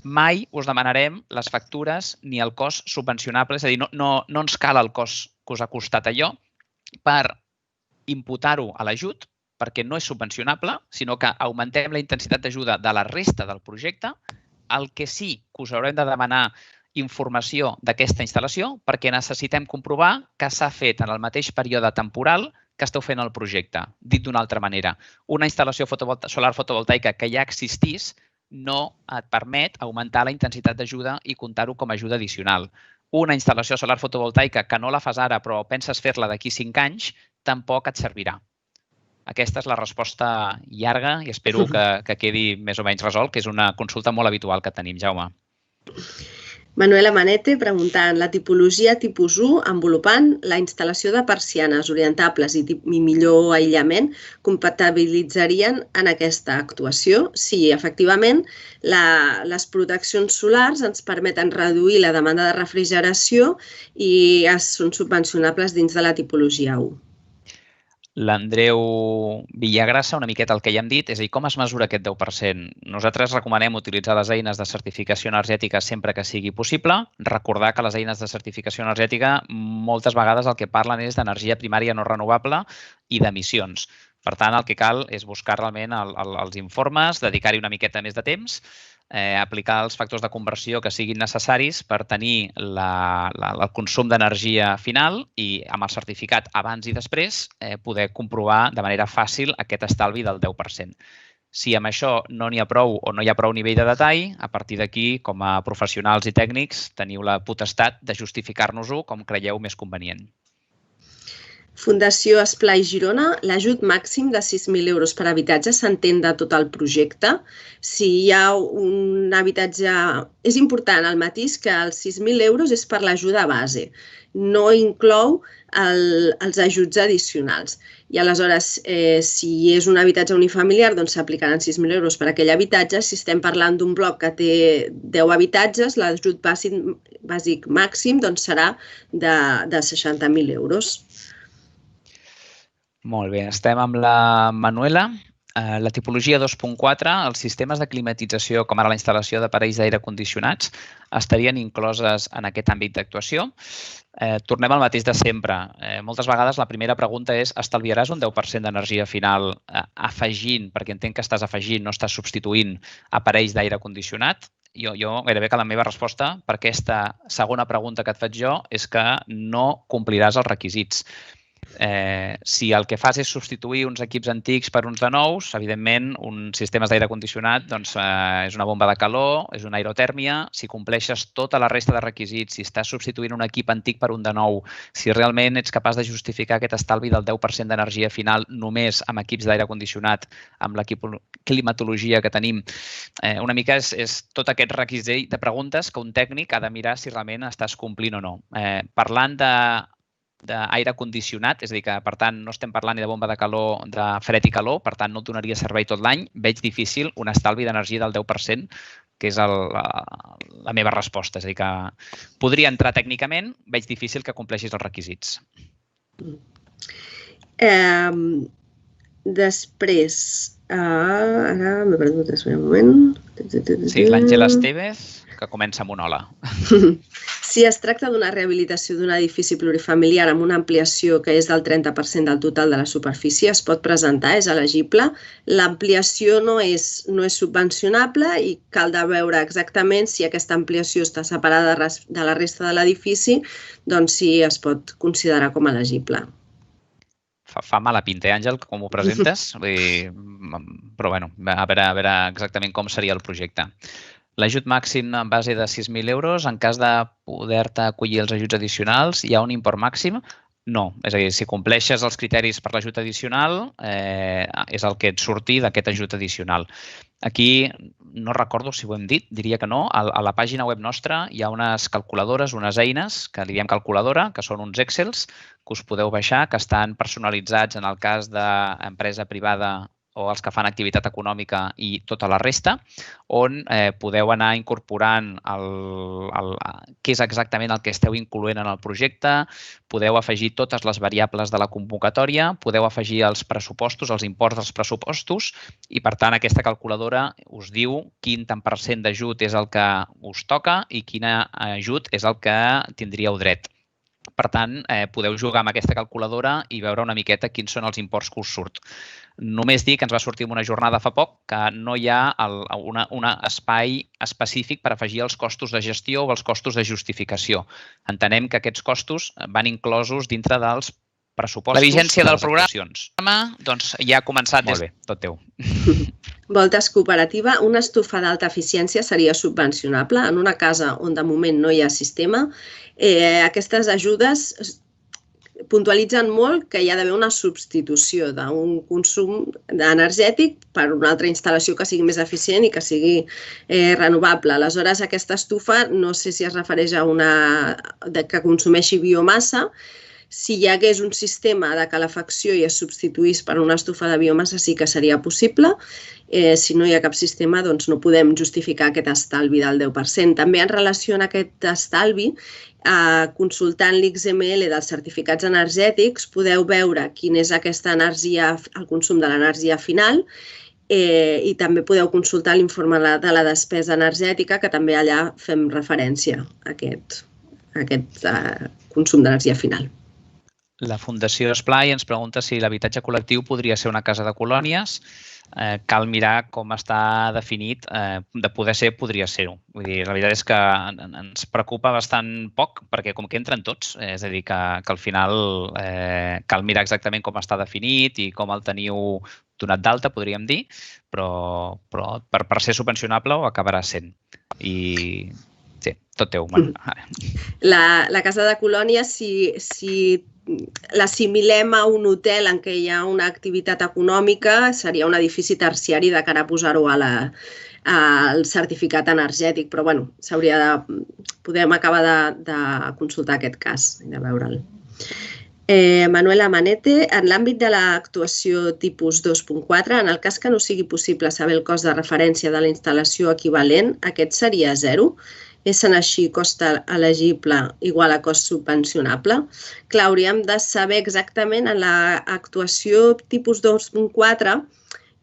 mai us demanarem les factures ni el cost subvencionable, és a dir, no ens cal el cost que us ha costat allò per imputar-ho a l'ajut, perquè no és subvencionable, sinó que augmentem la intensitat d'ajuda de la resta del projecte. El que sí que us haurem de demanar informació d'aquesta instal·lació perquè necessitem comprovar que s'ha fet en el mateix període temporal que esteu fent el projecte. Dit d'una altra manera, una instal·lació solar fotovoltaica que ja existís no et permet augmentar la intensitat d'ajuda i comptar-ho com a ajuda addicional. Una instal·lació solar fotovoltaica que no la fas ara però penses fer-la d'aquí 5 anys, tampoc et servirà. Aquesta és la resposta llarga i espero que quedi més o menys resolt, que és una consulta molt habitual que tenim, Jaume. Manuela Manete preguntant, la tipologia tipus 1 envolupant la instal·lació de persianes orientables i millor aïllament compatibilitzarien en aquesta actuació? Sí, efectivament, les proteccions solars ens permeten reduir la demanda de refrigeració i són subvencionables dins de la tipologia 1. L'Andreu Villagrassa, una miqueta el que ja hem dit, és a dir, com es mesura aquest 10%? Nosaltres recomanem utilitzar les eines de certificació energètica sempre que sigui possible. Recordar que les eines de certificació energètica moltes vegades el que parlen és d'energia primària no renovable i d'emissions. Per tant, el que cal és buscar realment els informes, dedicar-hi una miqueta més de temps, aplicar els factors de conversió que siguin necessaris per tenir el consum d'energia final i amb el certificat abans i després poder comprovar de manera fàcil aquest estalvi del 10%. Si amb això no n'hi ha prou o no hi ha prou nivell de detall, a partir d'aquí, com a professionals i tècnics, teniu la potestat de justificar-nos-ho com creieu més convenient. Fundació Esplai Girona, l'ajut màxim de 6.000 euros per habitatge s'entén de tot el projecte. Si hi ha un habitatge... És important el matís que els 6.000 euros és per l'ajuda base. No inclou els ajuts addicionals. I aleshores, si és un habitatge unifamiliar, doncs s'aplicaran 6.000 euros per aquell habitatge. Si estem parlant d'un bloc que té 10 habitatges, l'ajut bàsic màxim serà de 60.000 euros. Molt bé, estem amb la Manuela. La tipologia 2.4, els sistemes de climatització, com ara la instal·lació d'aparells d'aire condicionats, estarien incloses en aquest àmbit d'actuació. Tornem al mateix de sempre. Moltes vegades la primera pregunta és: estalviaràs un 10% d'energia final afegint, perquè entenc que estàs afegint, no estàs substituint aparells d'aire condicionat? Jo gairebé que la meva resposta per aquesta segona pregunta que et faig jo és que no compliràs els requisits. Si el que fas és substituir uns equips antics per uns de nous, evidentment, uns sistemes d'aire condicionat és una bomba de calor, és una aerotèrmia. Si compleixes tota la resta de requisits, si estàs substituint un equip antic per un de nou, si realment ets capaç de justificar aquest estalvi del 10% d'energia final només amb equips d'aire condicionat, amb la climatologia que tenim, una mica és tot aquest requisit de preguntes que un tècnic ha de mirar si realment estàs complint o no. Parlant d'aire condicionat, és a dir, que per tant no estem parlant ni de bomba de calor, de fred i calor, per tant no et donaria servei tot l'any, veig difícil un estalvi d'energia del 10%, que és la meva resposta. És a dir, que podria entrar tècnicament, veig difícil que compleixis els requisits. Després, ara m'he perdut un moment. Sí, l'Àngela Estevez, que comença amb un hola. Si es tracta d'una rehabilitació d'un edifici plurifamiliar amb una ampliació que és del 30% del total de la superfície, es pot presentar, és elegible. L'ampliació no és subvencionable i cal de veure exactament si aquesta ampliació està separada de la resta de l'edifici, doncs sí es pot considerar com a elegible. fa mala pinta, Àngel, com ho presentes, però bueno, a veure exactament com seria el projecte. L'ajut màxim en base de 6.000 euros, en cas de poder-te acollir els ajuts addicionals, hi ha un import màxim? No, és a dir, si compleixes els criteris per l'ajut addicional, és el que et surti d'aquest ajut addicional. Aquí no recordo si ho hem dit, diria que no. A la pàgina web nostra hi ha unes calculadores, unes eines, que li diem calculadora, que són uns Excels, que us podeu baixar, que estan personalitzats en el cas d'empresa privada o els que fan activitat econòmica i tota la resta, on podeu anar incorporant què és exactament el que esteu incloent en el projecte, podeu afegir totes les variables de la convocatòria, podeu afegir els pressupostos, els imports dels pressupostos i, per tant, aquesta calculadora us diu quin tant % d'ajut és el que us toca i quin ajut és el que tindríeu dret. Per tant, podeu jugar amb aquesta calculadora i veure una miqueta quins són els imports que us surt. Només dir que ens va sortir en una jornada fa poc que no hi ha un espai específic per afegir els costos de gestió o els costos de justificació. Entenem que aquests costos van inclosos dintre dels pressupostos. La vigència del programa, doncs ja ha començat. Molt bé, tot teu. Voltes cooperativa, una estufa d'alta eficiència seria subvencionable en una casa on de moment no hi ha sistema. Aquestes ajudes puntualitzen molt que hi ha d'haver una substitució d'un consum energètic per una altra instal·lació que sigui més eficient i que sigui renovable. Aleshores, aquesta estufa no sé si es refereix a una que consumeixi biomassa. Si hi hagués un sistema de calefacció i es substituís per una estufa de biomassa sí que seria possible. Si no hi ha cap sistema, doncs no podem justificar aquest estalvi del 10%. També en relació a aquest estalvi, consultant l'XML dels certificats energètics, podeu veure quin és aquesta energia, el consum de l'energia final, i també podeu consultar l'informe de la despesa energètica, que també allà fem referència a aquest consum d'energia final. La Fundació Esplai ens pregunta si l'habitatge col·lectiu podria ser una casa de colònies. Cal mirar com està definit. De poder ser, podria ser-ho. Vull dir, la veritat és que ens preocupa bastant poc, perquè com que entren tots, és a dir, que al final cal mirar exactament com està definit i com el teniu donat d'alta, podríem dir, però per ser subvencionable ho acabarà sent. I sí, tot teu. La casa de colònies, si l'assimilem a un hotel en què hi ha una activitat econòmica, seria un edifici terciari de cara a posar-ho al certificat energètic, però bueno, podem acabar de consultar aquest cas i de veure'l. Manuela Manete, en l'àmbit de l'actuació tipus 2.4, en el cas que no sigui possible saber el cost de referència de la instal·lació equivalent, aquest seria 0? Essent així, cost elegible igual a cost subvencionable. Clar, hauríem de saber exactament en l'actuació tipus 2.4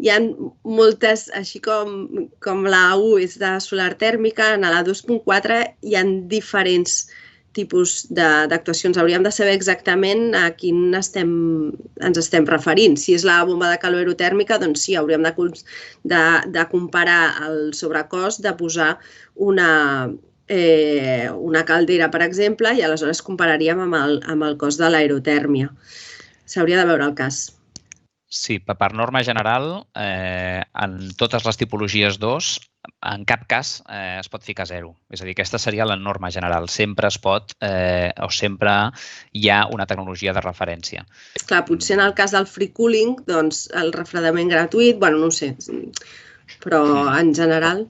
hi ha moltes, així com la U és de solar tèrmica, en la 2.4 hi ha diferents tipus d'actuacions. Hauríem de saber exactament a quin ens estem referint. Si és la bomba de calor aerotèrmica, doncs sí, hauríem de comparar el sobrecost de posar una caldera, per exemple, i aleshores compararíem amb el cost de l'aerotèrmia. S'hauria de veure el cas. Sí, per norma general, en totes les tipologies 2, en cap cas es pot ficar 0. És a dir, aquesta seria la norma general. Sempre es pot o sempre hi ha una tecnologia de referència. Clar, potser en el cas del free cooling, doncs el refredament gratuït, bueno, no ho sé, però en general...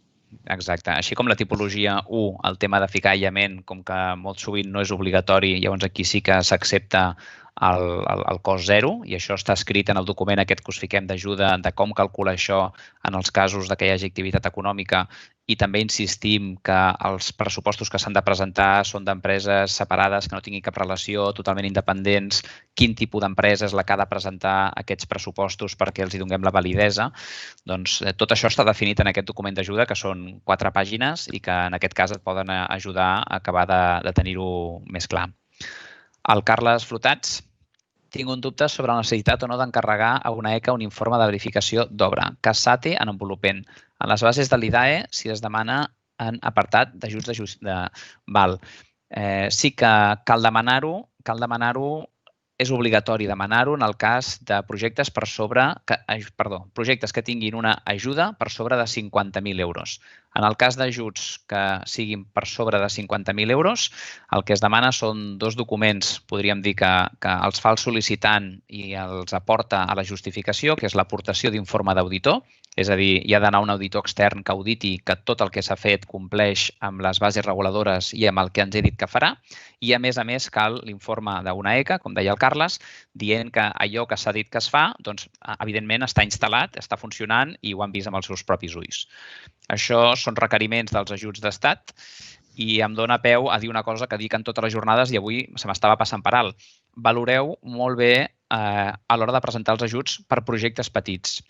Exacte. Així com la tipologia 1, el tema de ficar aïllament, com que molt sovint no és obligatori, llavors aquí sí que s'accepta el cost 0 i això està escrit en el document aquest que us fiquem d'ajuda de com calcular això en els casos que hi hagi activitat econòmica i també insistim que els pressupostos que s'han de presentar són d'empreses separades, que no tinguin cap relació, totalment independents, quin tipus d'empresa és la que ha de presentar aquests pressupostos perquè els hi donem la validesa. Doncs tot això està definit en aquest document d'ajuda, que són 4 pàgines i que en aquest cas et poden ajudar a acabar de tenir-ho més clar. El Carles Flotats, tinc un dubte sobre la necessitat o no d'encarregar a una ECA un informe de verificació d'obra, cas SATE en envolupament. En les bases de l'IDAE si es demana en apartat d'ajuts de... Val. Sí que cal demanar-ho és obligatori demanar-ho en el cas de projectes projectes que tinguin una ajuda per sobre de 50.000 euros. En el cas d'ajuts que siguin per sobre de 50.000 euros, el que es demana són dos documents, podríem dir que els fa el sol·licitant i els aporta a la justificació, que és l'aportació d'informe d'auditor, és a dir, hi ha d'anar un auditor extern que auditi que tot el que s'ha fet compleix amb les bases reguladores i amb el que ens he dit que farà, i a més cal l'informe d'una ECA, com deia el Carles, dient que allò que s'ha dit que es fa, doncs, evidentment, està instal·lat, està funcionant i ho han vist amb els seus propis ulls. Això són requeriments dels ajuts d'estat i em dona peu a dir una cosa que dic en totes les jornades i avui se m'estava passant per alt. Valoreu molt bé a l'hora de presentar els ajuts per projectes petits.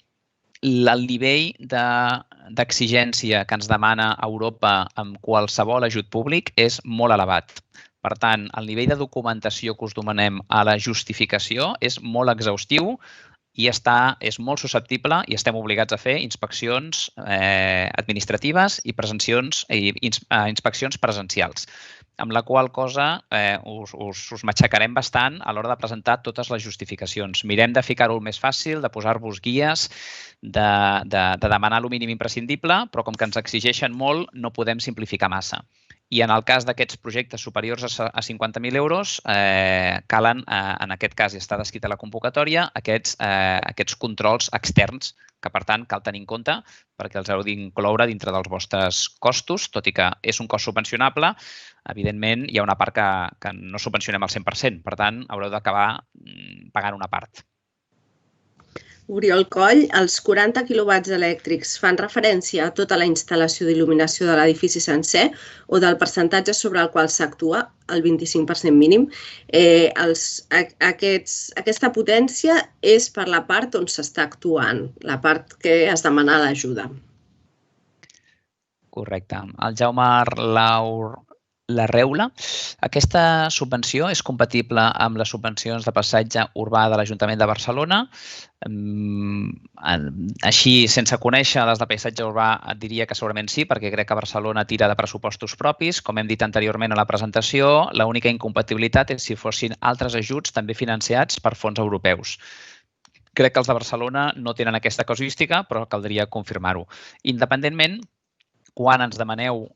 El nivell d'exigència que ens demana Europa amb qualsevol ajut públic és molt elevat. Per tant, el nivell de documentació que us demanem a la justificació és molt exhaustiu i és molt susceptible i estem obligats a fer inspeccions administratives i inspeccions presencials, amb la qual cosa us matxacarem bastant a l'hora de presentar totes les justificacions. Mirem de ficar-ho el més fàcil, de posar-vos guies, de demanar el mínim imprescindible, però com que ens exigeixen molt, no podem simplificar massa. I en el cas d'aquests projectes superiors a 50.000 euros, calen, en aquest cas, està descrita la convocatòria, aquests controls externs que, per tant, cal tenir en compte perquè els heu d'incloure dintre dels vostres costos, tot i que és un cost subvencionable. Evidentment, hi ha una part que no subvencionem al 100%, per tant, haureu d'acabar pagant una part. Oriol Coll, els 40 quilowatts elèctrics fan referència a tota la instal·lació d'il·luminació de l'edifici sencer o del percentatge sobre el qual s'actua, el 25% mínim. Aquesta potència és per la part on s'està actuant, la part que es demana l'ajuda. Correcte. El Jaume Larreula. Aquesta subvenció és compatible amb les subvencions de passatge urbà de l'Ajuntament de Barcelona. Així, sense conèixer les de paisatge urbà, et diria que segurament sí, perquè crec que Barcelona tira de pressupostos propis. Com hem dit anteriorment a la presentació, l'única incompatibilitat és si fossin altres ajuts també financiats per fons europeus. Crec que els de Barcelona no tenen aquesta casuística, però caldria confirmar-ho. Independentment, quan ens demaneu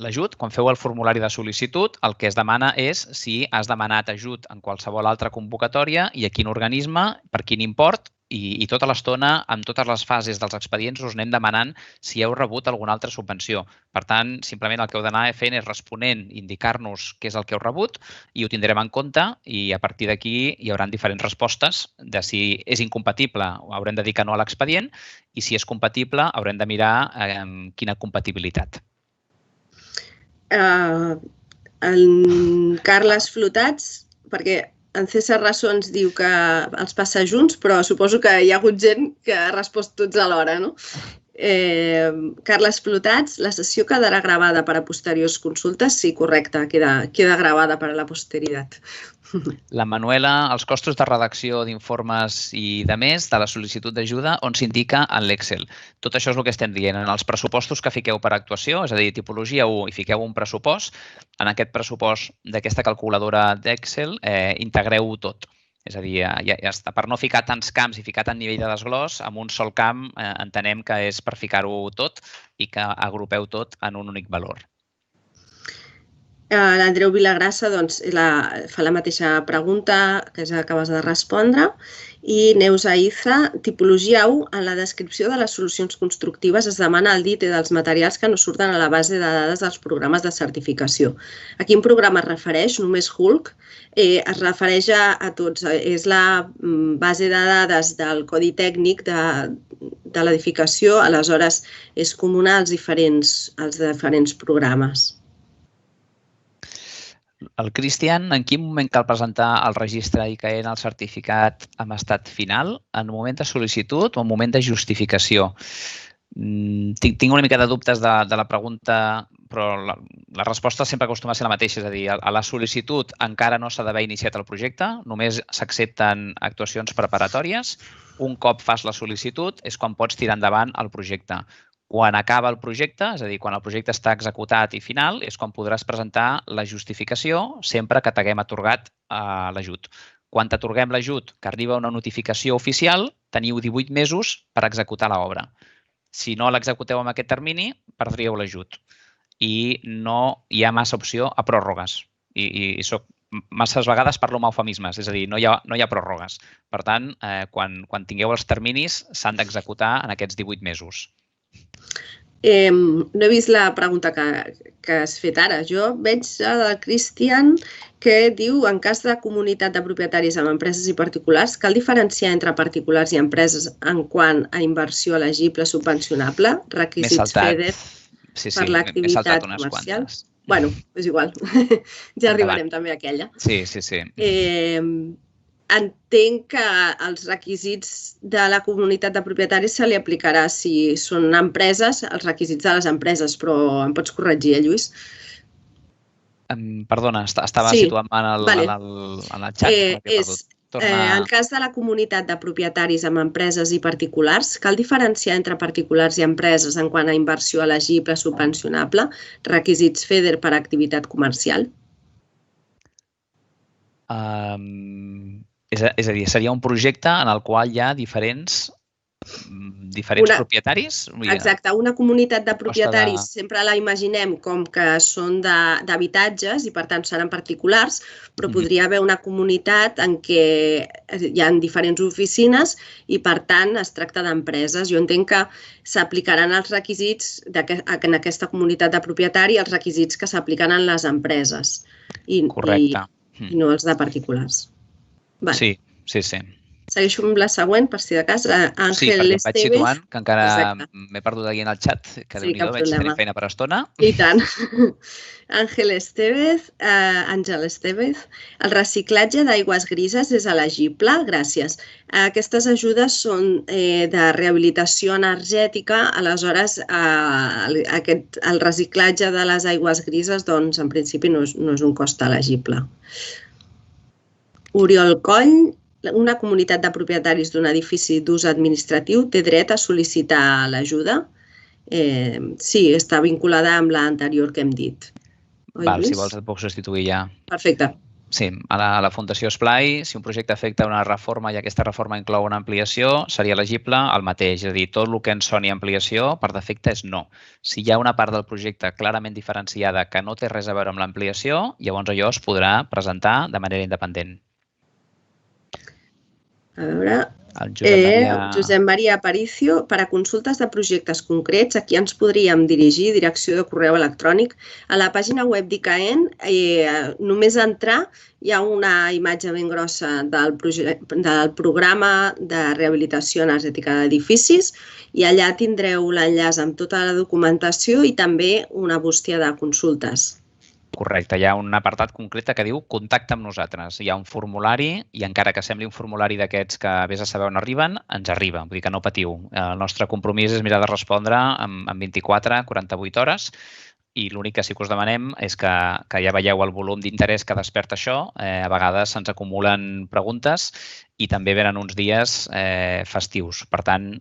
l'ajut, quan feu el formulari de sol·licitud, el que es demana és si has demanat ajut en qualsevol altra convocatòria i a quin organisme, per quin import, i tota l'estona, en totes les fases dels expedients, us anem demanant si heu rebut alguna altra subvenció. Per tant, simplement el que heu d'anar fent és responent, indicar-nos què és el que heu rebut i ho tindrem en compte i a partir d'aquí hi haurà diferents respostes de si és incompatible, haurem de dir que no a l'expedient, i si és compatible haurem de mirar quina compatibilitat. El Carles Flotats, perquè en César Rassó ens diu que els passa junts, però suposo que hi ha hagut gent que ha respost tots alhora, no? Carles Flotats, la sessió quedarà gravada per a posteriors consultes? Sí, correcte, queda gravada per a la posteritat. La Manuela, els costos de redacció d'informes i de més de la sol·licitud d'ajuda on s'indica en l'Excel. Tot això és el que estem dient. En els pressupostos que fiqueu per actuació, és a dir, tipologia 1 i fiqueu un pressupost, en aquest pressupost d'aquesta calculadora d'Excel integreu-ho tot. És a dir, ja està. Per no ficar tants camps i ficar tant nivell de desglòs, amb un sol camp entenem que és per ficar-ho tot i que agrupeu tot en un únic valor. L'Andreu Vilagrassa fa la mateixa pregunta que ja acabes de respondre. I Neus Aiza, tipologia 1, en la descripció de les solucions constructives es demana el DIT dels materials que no surten a la base de dades dels programes de certificació. A quin programa es refereix? Només Hulk? Es refereix a tots. És la base de dades del codi tècnic de l'edificació, aleshores és comuna als diferents programes. El Cristian, en quin moment cal presentar el registre ICAEN al certificat amb estat final? En el moment de sol·licitud o en el moment de justificació? Tinc una mica de dubtes de la pregunta, però la resposta sempre acostuma a ser la mateixa. És a dir, a la sol·licitud encara no s'ha d'haver iniciat el projecte, només s'accepten actuacions preparatòries. Un cop fas la sol·licitud és quan pots tirar endavant el projecte. Quan acaba el projecte, és a dir, quan el projecte està executat i final, és quan podràs presentar la justificació sempre que t'haguem atorgat l'ajut. quan t'atorguem l'ajut, que arriba una notificació oficial, teniu 18 mesos per executar l'obra. Si no l'executeu en aquest termini, perdríeu l'ajut. I no hi ha massa opció a pròrrogues. I masses vegades parlo amb eufemismes, és a dir, no hi ha pròrrogues. Per tant, quan tingueu els terminis, s'han d'executar en aquests 18 mesos. No he vist la pregunta que has fet ara. Jo veig del Cristian que diu, en cas de comunitat de propietaris amb empreses i particulars, cal diferenciar entre particulars i empreses en quant a inversió elegible subvencionable, requisits FEDER per l'activitat comercial? Bueno, és igual. Ja arribarem també a aquella. Sí. Entenc que els requisits de la comunitat de propietaris se li aplicarà si són empreses, els requisits de les empreses, però em pots corregir, Lluís? Perdona, estava situant-me en el xat. En cas de la comunitat de propietaris amb empreses i particulars, cal diferenciar entre particulars i empreses en quant a inversió elegible, subvencionable, requisits FEDER per activitat comercial? És a dir, seria un projecte en el qual hi ha diferents propietaris? Exacte, una comunitat de propietaris sempre la imaginem com que són d'habitatges i per tant seran particulars, però podria haver una comunitat en què hi ha diferents oficines i per tant es tracta d'empreses. Jo entenc que s'aplicaran els requisits en aquesta comunitat de propietari, els requisits que s'apliquen en les empreses i no els de particulars. Sí. Segueixo amb la següent, per si de cas. Àngel Estevez. Sí, perquè em vaig situant, que encara m'he perdut aquí en el xat, que Déu-n'hi-do, vaig tenir feina per estona. I tant. Àngel Estevez, el reciclatge d'aigües grises és elegible? Gràcies. Aquestes ajudes són de rehabilitació energètica, aleshores el reciclatge de les aigües grises, doncs, en principi no és un cost elegible. Oriol Coll, una comunitat de propietaris d'un edifici d'ús administratiu té dret a sol·licitar l'ajuda? Sí, està vinculada amb l'anterior que hem dit. Si vols et puc substituir ja. Perfecte. Sí, a la Fundació Esplai, si un projecte afecta una reforma i aquesta reforma inclou una ampliació, seria elegible el mateix. És a dir, tot el que ens soni ampliació, per defecte, és no. Si hi ha una part del projecte clarament diferenciada que no té res a veure amb l'ampliació, llavors allò es podrà presentar de manera independent. A veure, Josep Maria Aparicio, per a consultes de projectes concrets, a qui ens podríem dirigir? Direcció de correu electrònic. A la pàgina web d'ICAEN, només entrar, hi ha una imatge ben grossa del programa de rehabilitació energètica d'edificis i allà tindreu l'enllaç amb tota la documentació i també una bústia de consultes. Correcte, hi ha un apartat concret que diu contacta amb nosaltres. Hi ha un formulari i encara que sembli un formulari d'aquests que vés a saber on arriben, ens arriba. Vull dir que no patiu. El nostre compromís és mirar de respondre en 24-48 hores i l'únic que sí que us demanem és que ja veieu el volum d'interès que desperta això. A vegades se'ns acumulen preguntes i també venen uns dies festius. Per tant,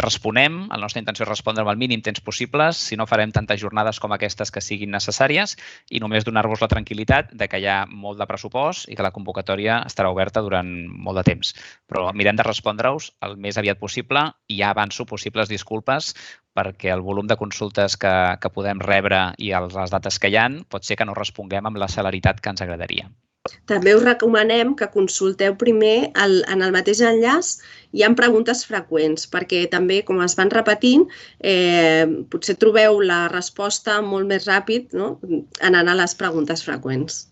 responem. La nostra intenció és respondre amb el mínim temps possibles. Si no, farem tantes jornades com aquestes que siguin necessàries i només donar-vos la tranquil·litat que hi ha molt de pressupost i que la convocatòria estarà oberta durant molt de temps. Però mirem de respondre-us el més aviat possible i ja avanço possibles disculpes perquè el volum de consultes que podem rebre i les dates que hi ha pot ser que no responguem amb la celeritat que ens agradaria. També us recomanem que consulteu primer en el mateix enllaç. Hi ha preguntes freqüents perquè també, com es van repetint, potser trobeu la resposta molt més ràpid anant a les preguntes freqüents.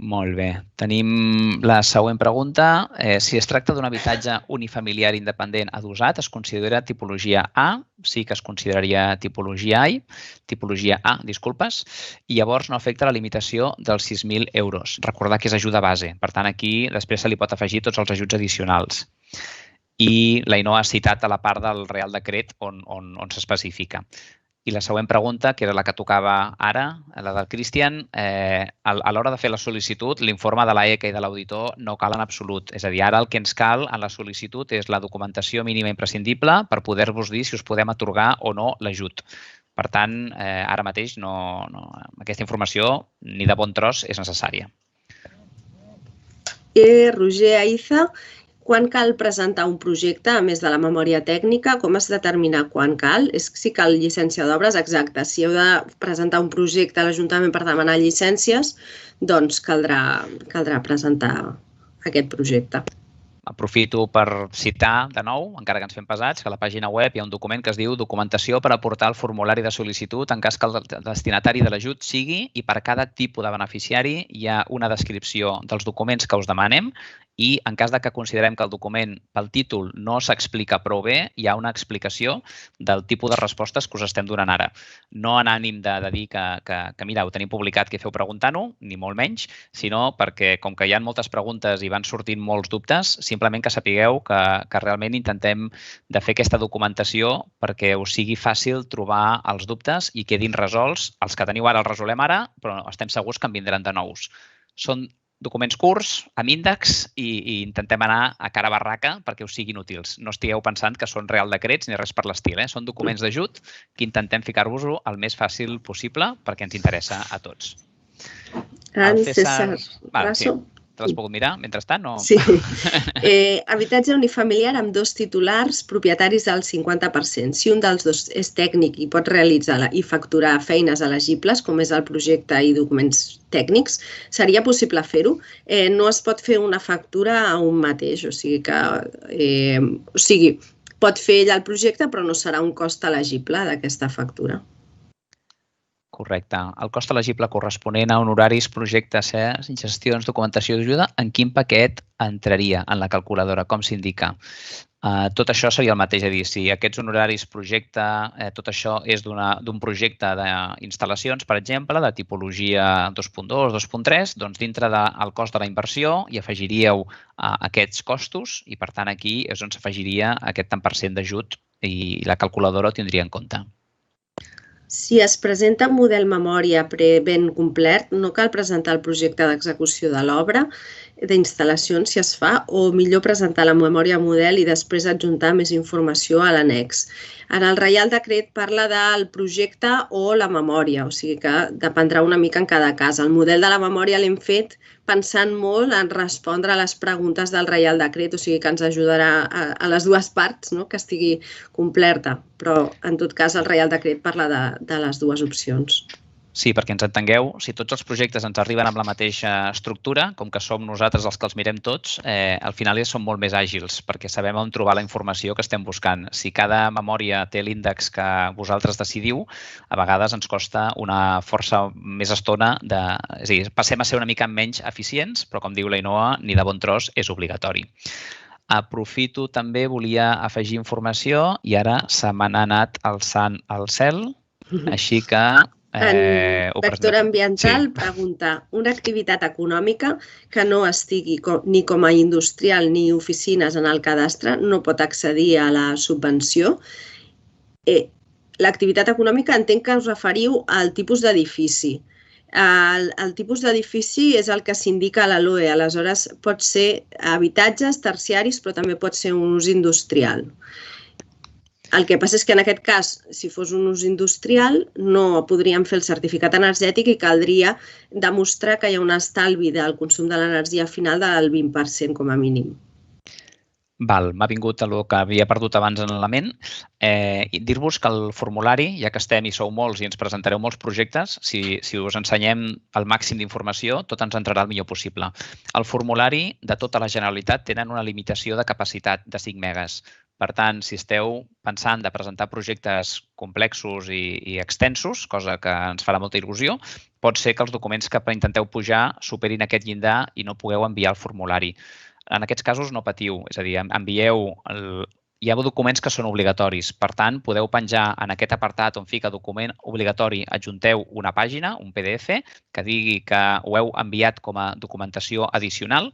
Molt bé. Tenim la següent pregunta. Si es tracta d'un habitatge unifamiliar independent adossat, es considera tipologia A? Sí que es consideraria tipologia A, i llavors no afecta la limitació dels 6.000 euros. Recordar que és ajuda base. Per tant, aquí després se li pot afegir tots els ajuts addicionals. I l'Ainhoa ha citat a la part del Real Decret on s'especifica. I la següent pregunta, que era la que tocava ara, la del Cristian, a l'hora de fer la sol·licitud, l'informe de l'AECA i de l'auditor no cal en absolut. És a dir, ara el que ens cal en la sol·licitud és la documentació mínima imprescindible per poder-vos dir si us podem atorgar o no l'ajut. Per tant, ara mateix aquesta informació ni de bon tros és necessària. Roger Aiza, quan cal presentar un projecte, a més de la memòria tècnica, com es determina quan cal? Si cal llicència d'obres, exacte. Si heu de presentar un projecte a l'Ajuntament per demanar llicències, doncs caldrà presentar aquest projecte. Aprofito per citar de nou, encara que ens fem pesats, que a la pàgina web hi ha un document que es diu Documentació per aportar al formulari de sol·licitud en cas que el destinatari de l'ajut sigui, i per cada tipus de beneficiari hi ha una descripció dels documents que us demanem, i en cas que considerem que el document pel títol no s'explica prou bé, hi ha una explicació del tipus de respostes que us estem donant ara. No en ànim de dir que mira, ho tenim publicat, que feu preguntant-ho, ni molt menys, sinó perquè com que hi ha moltes preguntes i van sortint molts dubtes, simplement que sapigueu que realment intentem de fer aquesta documentació perquè us sigui fàcil trobar els dubtes i quedin resolts. Els que teniu ara els resolem ara, però estem segurs que en vindran de nous. Són documents curts, amb índex, i intentem anar a cara barraca perquè us siguin útils. No estigueu pensant que són real decrets ni res per l'estil. Són documents d'ajut que intentem ficar-vos-ho el més fàcil possible perquè ens interessa a tots. César Raso. Te l'has pogut mirar mentrestant? Sí. Habitatge unifamiliar amb 2 titulars, propietaris del 50%. Si un dels dos és tècnic i pot realitzar i facturar feines elegibles, com és el projecte i documents tècnics, seria possible fer-ho. No es pot fer una factura a un mateix, o sigui, pot fer ell el projecte, però no serà un cost elegible d'aquesta factura. Correcte. El cost elegible corresponent a honoraris, projectes, gestions, documentació d'ajuda, en quin paquet entraria en la calculadora, com s'indica? Tot això seria el mateix, és a dir, si aquests honoraris, projecte, tot això és d'un projecte d'instal·lacions, per exemple, de tipologia 2.2, 2.3, doncs dintre del cost de la inversió hi afegiríeu aquests costos i, per tant, aquí és on s'afegiria aquest tant per cent d'ajut i la calculadora ho tindria en compte. Si es presenta un model memòria ben complet, no cal presentar el projecte d'execució de l'obra d'instal·lacions si es fa, o millor presentar la memòria model i després adjuntar més informació a l'annex. En el Reial Decret parla del projecte o la memòria, o sigui que dependrà una mica en cada cas. El model de la memòria l'hem fet pensant molt en respondre a les preguntes del Reial Decret, o sigui que ens ajudarà a les dues parts que estigui completa, però en tot cas el Reial Decret parla de les dues opcions. Sí, perquè ens entengueu, si tots els projectes ens arriben amb la mateixa estructura, com que som nosaltres els que els mirem tots, al final som molt més àgils perquè sabem on trobar la informació que estem buscant. Si cada memòria té l'índex que vosaltres decidiu, a vegades ens costa una força més estona és a dir, passem a ser una mica menys eficients, però com diu l'Ainoa, ni de bon tros és obligatori. Aprofito també, volia afegir informació i ara se m'ha anat alçant al cel, així que en vector ambiental, pregunta, una activitat econòmica que no estigui ni com a industrial ni oficines en el cadastre no pot accedir a la subvenció. L'activitat econòmica entenc que us referiu al tipus d'edifici. El tipus d'edifici és el que s'indica a la LOE, aleshores pot ser habitatges terciaris però també pot ser un ús industrial. El que passa és que en aquest cas, si fos un ús industrial, no podríem fer el certificat energètic i caldria demostrar que hi ha un estalvi del consum de l'energia final del 20% com a mínim. Val, m'ha vingut el que havia perdut abans en la ment. Dir-vos que el formulari, ja que estem i sou molts i ens presentareu molts projectes, si us ensenyem el màxim d'informació, tot ens entrarà el millor possible. El formulari de tota la Generalitat tenen una limitació de capacitat de 5 megas. Per tant, si esteu pensant de presentar projectes complexos i extensos, cosa que ens farà molta il·lusió, pot ser que els documents que intenteu pujar superin aquest llindar i no pugueu enviar el formulari. En aquests casos no patiu, és a dir, envieu... Hi ha documents que són obligatoris, per tant, podeu penjar en aquest apartat on fica document obligatori, adjunteu una pàgina, un PDF, que digui que ho heu enviat com a documentació addicional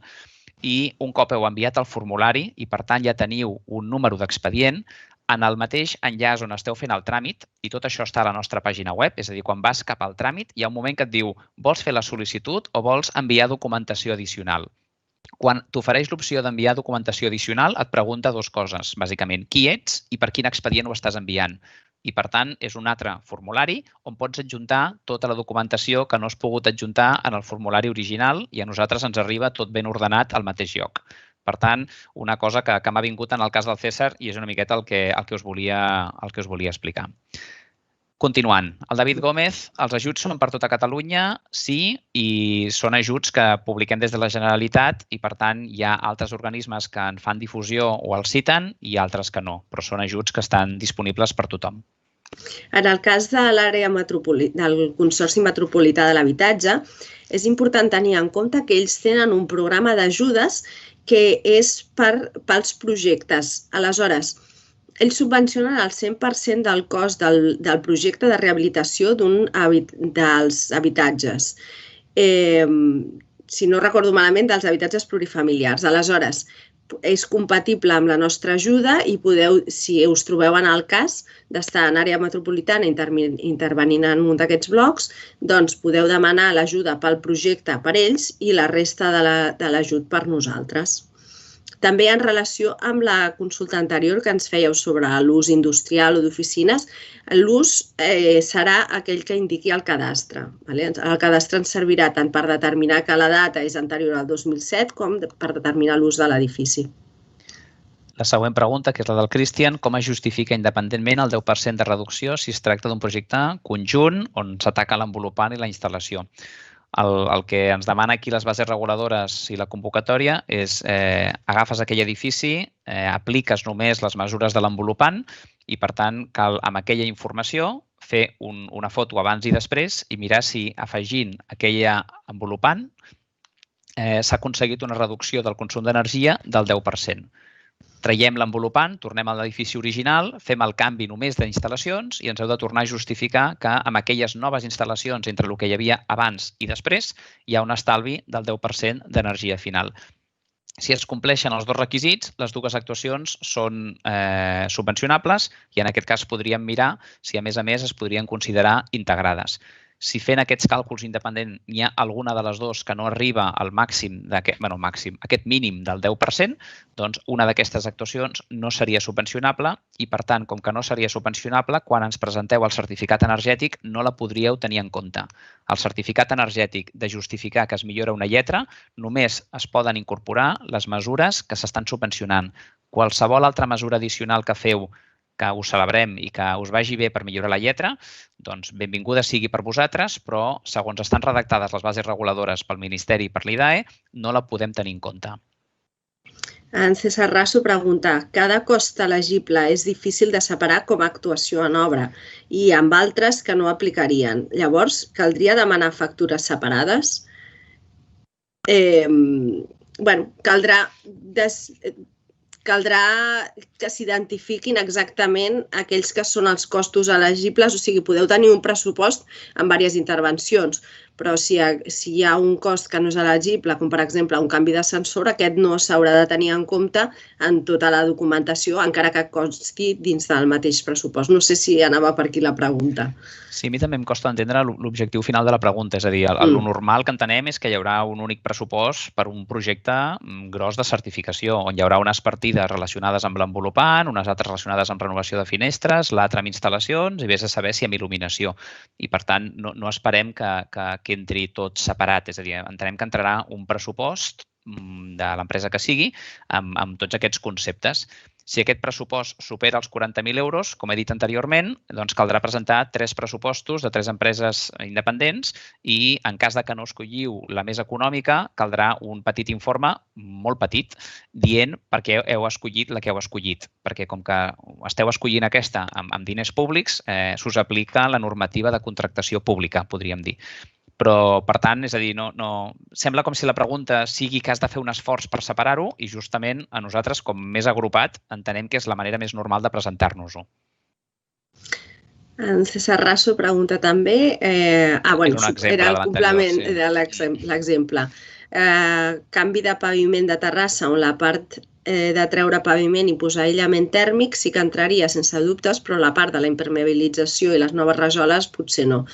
i un cop heu enviat el formulari i, per tant, ja teniu un número d'expedient, en el mateix enllaç on esteu fent el tràmit, i tot això està a la nostra pàgina web, és a dir, quan vas cap al tràmit, hi ha un moment que et diu vols fer la sol·licitud o vols enviar documentació addicional. Quan t'ofereix l'opció d'enviar documentació addicional, et pregunta dues coses, bàsicament. Qui ets i per quin expedient ho estàs enviant. I, per tant, és un altre formulari on pots adjuntar tota la documentació que no has pogut adjuntar en el formulari original i a nosaltres ens arriba tot ben ordenat al mateix lloc. Per tant, una cosa que m'ha vingut en el cas del César i és una miqueta el que us volia explicar. Continuant, el David Gómez, els ajuts són per tota Catalunya, sí, i són ajuts que publiquem des de la Generalitat i, per tant, hi ha altres organismes que en fan difusió o els citen i altres que no, però són ajuts que estan disponibles per tothom. En el cas de l'àrea del Consorci Metropolità de l'Habitatge, és important tenir en compte que ells tenen un programa d'ajudes que és pels projectes. Aleshores, ells subvencionen el 100% del cost del projecte de rehabilitació dels habitatges. Si no recordo malament, dels habitatges plurifamiliars. Aleshores, és compatible amb la nostra ajuda i podeu, si us trobeu en el cas d'estar en àrea metropolitana intervenint en un d'aquests blocs, doncs podeu demanar l'ajuda pel projecte per ells i la resta de l'ajut per nosaltres. També en relació amb la consulta anterior que ens fèieu sobre l'ús industrial o d'oficines, l'ús serà aquell que indiqui el cadastre. El cadastre ens servirà tant per determinar que la data és anterior al 2007 com per determinar l'ús de l'edifici. La següent pregunta, que és la del Cristian, com es justifica independentment el 10% de reducció si es tracta d'un projecte conjunt on s'ataca l'envolupant i la instal·lació? El que ens demana aquí les bases reguladores i la convocatòria és agafes aquell edifici, apliques només les mesures de l'envolupant i, per tant, cal amb aquella informació fer una foto abans i després i mirar si afegint aquella envolupant s'ha aconseguit una reducció del consum d'energia del 10%. Traiem l'envolupant, tornem a l'edifici original, fem el canvi només d'instal·lacions i ens heu de tornar a justificar que amb aquelles noves instal·lacions entre el que hi havia abans i després hi ha un estalvi del 10% d'energia final. Si es compleixen els dos requisits, les dues actuacions són subvencionables i en aquest cas podríem mirar si a més es podrien considerar integrades. Si fent aquests càlculs independents n'hi ha alguna de les dues que no arriba al màxim, aquest mínim del 10%, doncs una d'aquestes actuacions no seria subvencionable i, per tant, com que no seria subvencionable, quan ens presenteu el certificat energètic no la podríeu tenir en compte. El certificat energètic de justificar que es millora una lletra només es poden incorporar les mesures que s'estan subvencionant. Qualsevol altra mesura addicional que feu que us celebrem i que us vagi bé per millorar la lletra, doncs benvinguda sigui per vosaltres, però segons estan redactades les bases reguladores pel Ministeri i per l'IDAE, no la podem tenir en compte. En César Rasso pregunta, cada cost elegible és difícil de separar com a actuació en obra i amb altres que no aplicarien. Llavors, caldria demanar factures separades? Caldrà que s'identifiquin exactament aquells que són els costos elegibles, o sigui, podeu tenir un pressupost amb diverses intervencions, però si hi ha un cost que no és elegible, com per exemple un canvi d'ascensor, aquest no s'haurà de tenir en compte en tota la documentació, encara que consti dins del mateix pressupost. No sé si anava per aquí la pregunta. Sí, a mi també em costa entendre l'objectiu final de la pregunta, és a dir, el normal que entenem és que hi haurà un únic pressupost per un projecte gros de certificació, on hi haurà unes partides relacionades amb l'envolupant, unes altres relacionades amb renovació de finestres, l'altra amb instal·lacions i vés a saber si amb il·luminació. I, per tant, no esperem que entri tot separat, és a dir, entenem que entrarà un pressupost de l'empresa que sigui amb tots aquests conceptes. Si aquest pressupost supera els 40.000 euros, com he dit anteriorment, doncs caldrà presentar 3 pressupostos de 3 empreses independents i en cas que no escolliu la més econòmica, caldrà un petit informe, molt petit, dient per què heu escollit la que heu escollit. Perquè com que esteu escollint aquesta amb diners públics, s'us aplica la normativa de contractació pública, podríem dir. Però, per tant, és a dir, sembla com si la pregunta sigui que has de fer un esforç per separar-ho i justament a nosaltres, com més agrupat, entenem que és la manera més normal de presentar-nos-ho. En César Rasso pregunta també... Era el complement de l'exemple. Canvi de paviment de terrassa on la part de treure paviment i posar aïllament tèrmic sí que entraria sense dubtes, però la part de la impermeabilització i les noves rajoles potser no.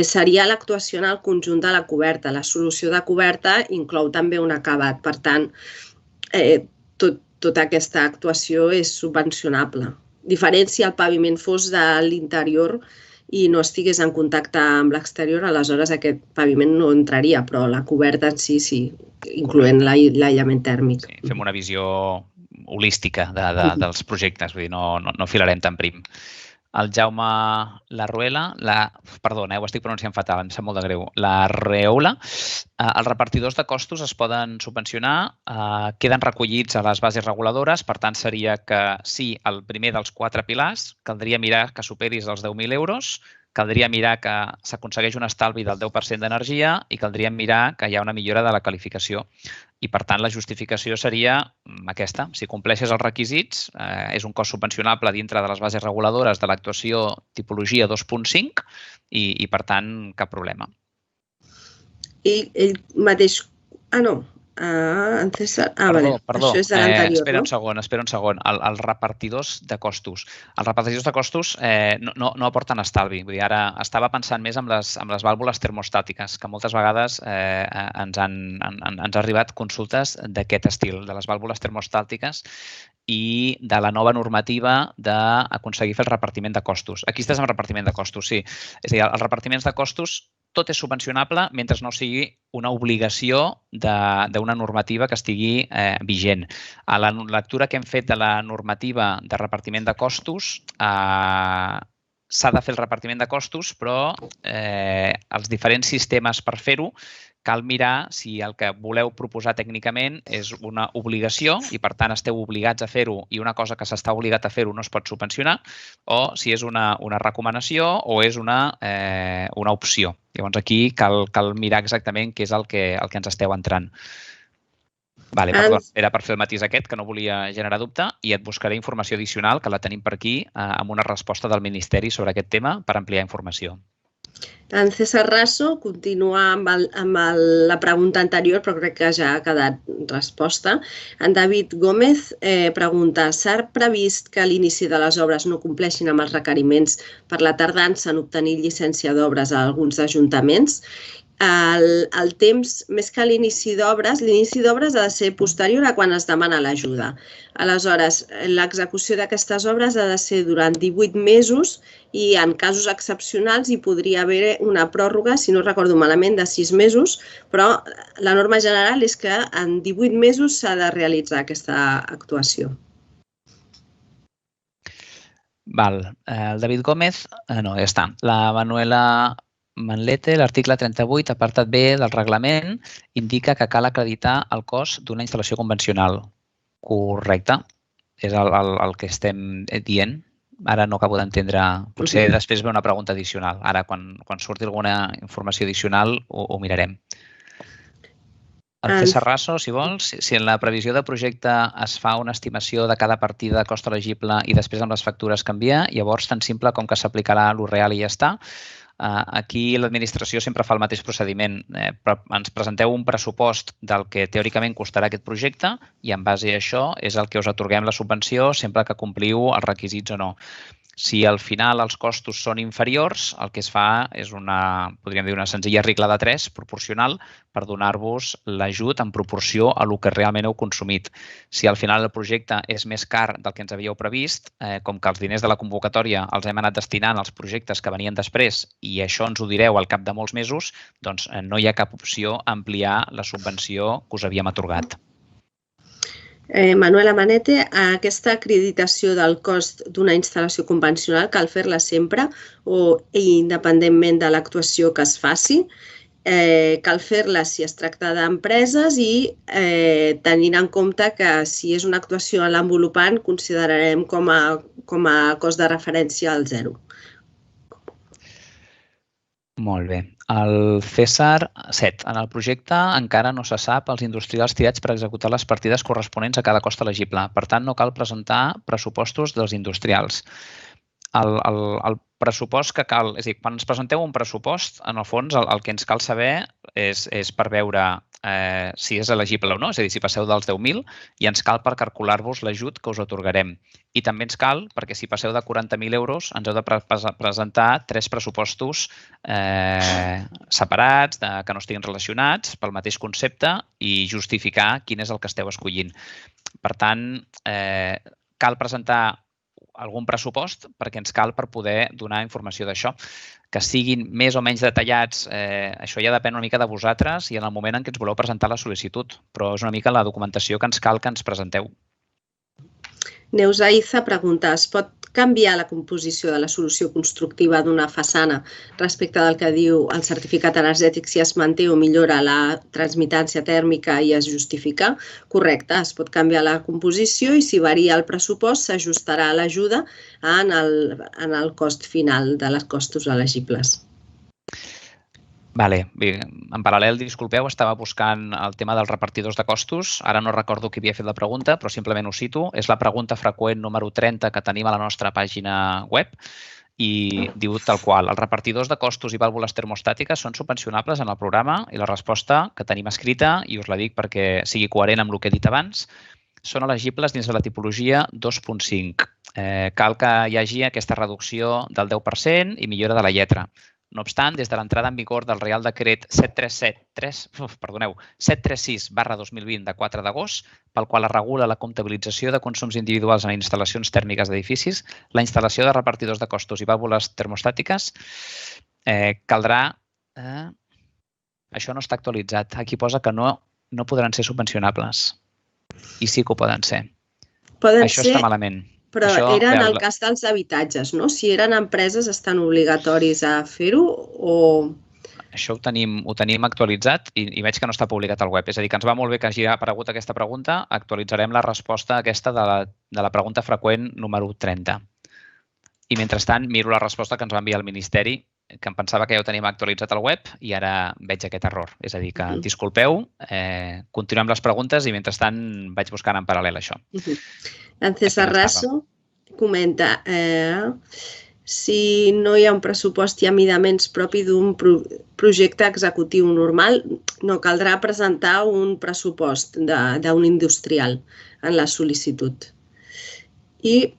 Seria l'actuació en el conjunt de la coberta. La solució de coberta inclou també un acabat. Per tant, tota aquesta actuació és subvencionable. diferent si el paviment fos de l'interior i no estigués en contacte amb l'exterior, aleshores aquest paviment no entraria, però la coberta en sí, sí, incloent l'aïllament tèrmic. Sí, fem una visió holística dels projectes, vull dir, no filarem tan prim. El Jaume Larruela, perdona, ho estic pronunciant fatal, em sap molt de greu, la Reola, els repartidors de costos es poden subvencionar, queden recollits a les bases reguladores, per tant seria que sí, el primer dels 4 pilars, caldria mirar que superis els 10.000 euros, caldria mirar que s'aconsegueix un estalvi del 10% d'energia i caldria mirar que hi ha una millora de la qualificació. I, per tant, la justificació seria aquesta. Si compleixes els requisits, és un cost subvencionable dintre de les bases reguladores de l'actuació tipologia 2.5 i, per tant, cap problema. I ell mateix... no. En César... Perdó, això és de l'anterior, espera un segon. Els repartidors de costos. Els repartidors de costos no aporten estalvi. Vull dir, ara estava pensant més en les vàlvules termostàtiques, que moltes vegades ens han arribat consultes d'aquest estil, de les vàlvules termostàtiques i de la nova normativa d'aconseguir fer el repartiment de costos. Aquí estàs amb repartiment de costos, sí. És a dir, els repartiments de costos tot és subvencionable mentre no sigui una obligació d'una normativa que estigui vigent. A la lectura que hem fet de la normativa de repartiment de costos, s'ha de fer el repartiment de costos, però els diferents sistemes per fer-ho cal mirar si el que voleu proposar tècnicament és una obligació i, per tant, esteu obligats a fer-ho i una cosa que s'està obligat a fer-ho no es pot subvencionar, o si és una recomanació o és una opció. Llavors, aquí cal mirar exactament què és el que ens esteu entrant. Vale, perdó, era per fer el matís aquest, que no volia generar dubte, i et buscaré informació addicional, que la tenim per aquí, amb una resposta del Ministeri sobre aquest tema per ampliar informació. En César Raso continua amb la pregunta anterior, però crec que ja ha quedat resposta. En David Gómez pregunta: s'ha previst que a l'inici de les obres no compleixin amb els requeriments per la tardança en obtenir llicència d'obres a alguns ajuntaments? El temps, més que l'inici d'obres ha de ser posterior a quan es demana l'ajuda. Aleshores, l'execució d'aquestes obres ha de ser durant 18 mesos i en casos excepcionals hi podria haver una pròrroga, si no recordo malament, de 6 mesos, però la norma general és que en 18 mesos s'ha de realitzar aquesta actuació. Val. El David Gómez, no, ja està. La Manuela Manlete, l'article 38, apartat B del reglament, indica que cal acreditar el cost d'una instal·lació convencional. Correcte. És el que estem dient. Ara no acabo d'entendre. Potser després ve una pregunta addicional. Ara, quan surti alguna informació addicional, ho mirarem. El César Raso, si vols, si en la previsió de projecte es fa una estimació de cada partida de cost elegible i després amb les factures canvia, llavors tan simple com que s'aplicarà l'ús real i ja està. Aquí l'administració sempre fa el mateix procediment. Ens presenteu un pressupost del que teòricament costarà aquest projecte i en base a això és el que us atorguem la subvenció sempre que compliu els requisits o no. Si al final els costos són inferiors, el que es fa és podríem dir, una senzilla regla de 3 proporcional per donar-vos l'ajut en proporció a el que realment heu consumit. Si al final el projecte és més car del que ens havíeu previst, com que els diners de la convocatòria els hem anat destinant als projectes que venien després i això ens ho direu al cap de molts mesos, doncs no hi ha cap opció a ampliar la subvenció que us havíem atorgat. Manuela Manete, aquesta acreditació del cost d'una instal·lació convencional cal fer-la sempre o independentment de l'actuació que es faci. Cal fer-la si es tracta d'empreses i tenint en compte que si és una actuació en l'envolupant considerarem com a cost de referència al 0. Molt bé. El César 7. En el projecte encara no se sap els industrials triats per executar les partides corresponents a cada cost elegible. Per tant, no cal presentar pressupostos dels industrials. El pressupost que cal... És a dir, quan ens presenteu un pressupost, en el fons, el que ens cal saber és per veure si és elegible o no, és a dir, si passeu dels 10.000, i ens cal per calcular-vos l'ajut que us atorgarem. I també ens cal, perquè si passeu de 40.000 euros, ens heu de presentar 3 pressupostos separats, que no estiguin relacionats, pel mateix concepte, i justificar quin és el que esteu escollint. Per tant, cal presentar algun pressupost perquè ens cal per poder donar informació d'això. Que siguin més o menys detallats, això ja depèn una mica de vosaltres i en el moment en què ens voleu presentar la sol·licitud, però és una mica la documentació que ens cal que ens presenteu. Neus Aiza pregunta, es pot canviar la composició de la solució constructiva d'una façana respecte del que diu el certificat energètic si es manté o millora la transmitància tèrmica i es justifica? Correcte, es pot canviar la composició i si varia el pressupost s'ajustarà l'ajuda en el cost final de les costos elegibles. Vale. Bé, en paral·lel, disculpeu, estava buscant el tema dels repartidors de costos. Ara no recordo qui havia fet la pregunta, però simplement ho cito. És la pregunta freqüent número 30 que tenim a la nostra pàgina web i diu tal qual. Els repartidors de costos i vàlvules termostàtiques són subvencionables en el programa i la resposta que tenim escrita, i us la dic perquè sigui coherent amb el que he dit abans, són elegibles dins de la tipologia 2.5. Cal que hi hagi aquesta reducció del 10% i millora de la lletra. No obstant, des de l'entrada en vigor del Reial Decret 736/2020 de 4 d'agost, pel qual es regula la comptabilització de consums individuals en instal·lacions tèrmiques d'edificis, la instal·lació de repartidors de costos i vàlvules termostàtiques caldrà... Això no està actualitzat. Aquí posa que no podran ser subvencionables. I sí que ho poden ser. Això està malament. Però era en el cas dels habitatges, no? Si eren empreses, estan obligatoris a fer-ho o... Això ho tenim actualitzat i veig que no està publicat al web. És a dir, que ens va molt bé que hagi aparegut aquesta pregunta. Actualitzarem la resposta aquesta de la pregunta freqüent número 30. I mentrestant miro la resposta que ens va enviar el Ministeri, que em pensava que ja ho teníem actualitzat al web i ara veig aquest error. És a dir, que disculpeu, continuem les preguntes i mentrestant vaig buscant en paral·lel això. En César Rasso comenta si no hi ha un pressupost i amidaments propi d'un projecte executiu normal, no caldrà presentar un pressupost d'un industrial en la sol·licitud. I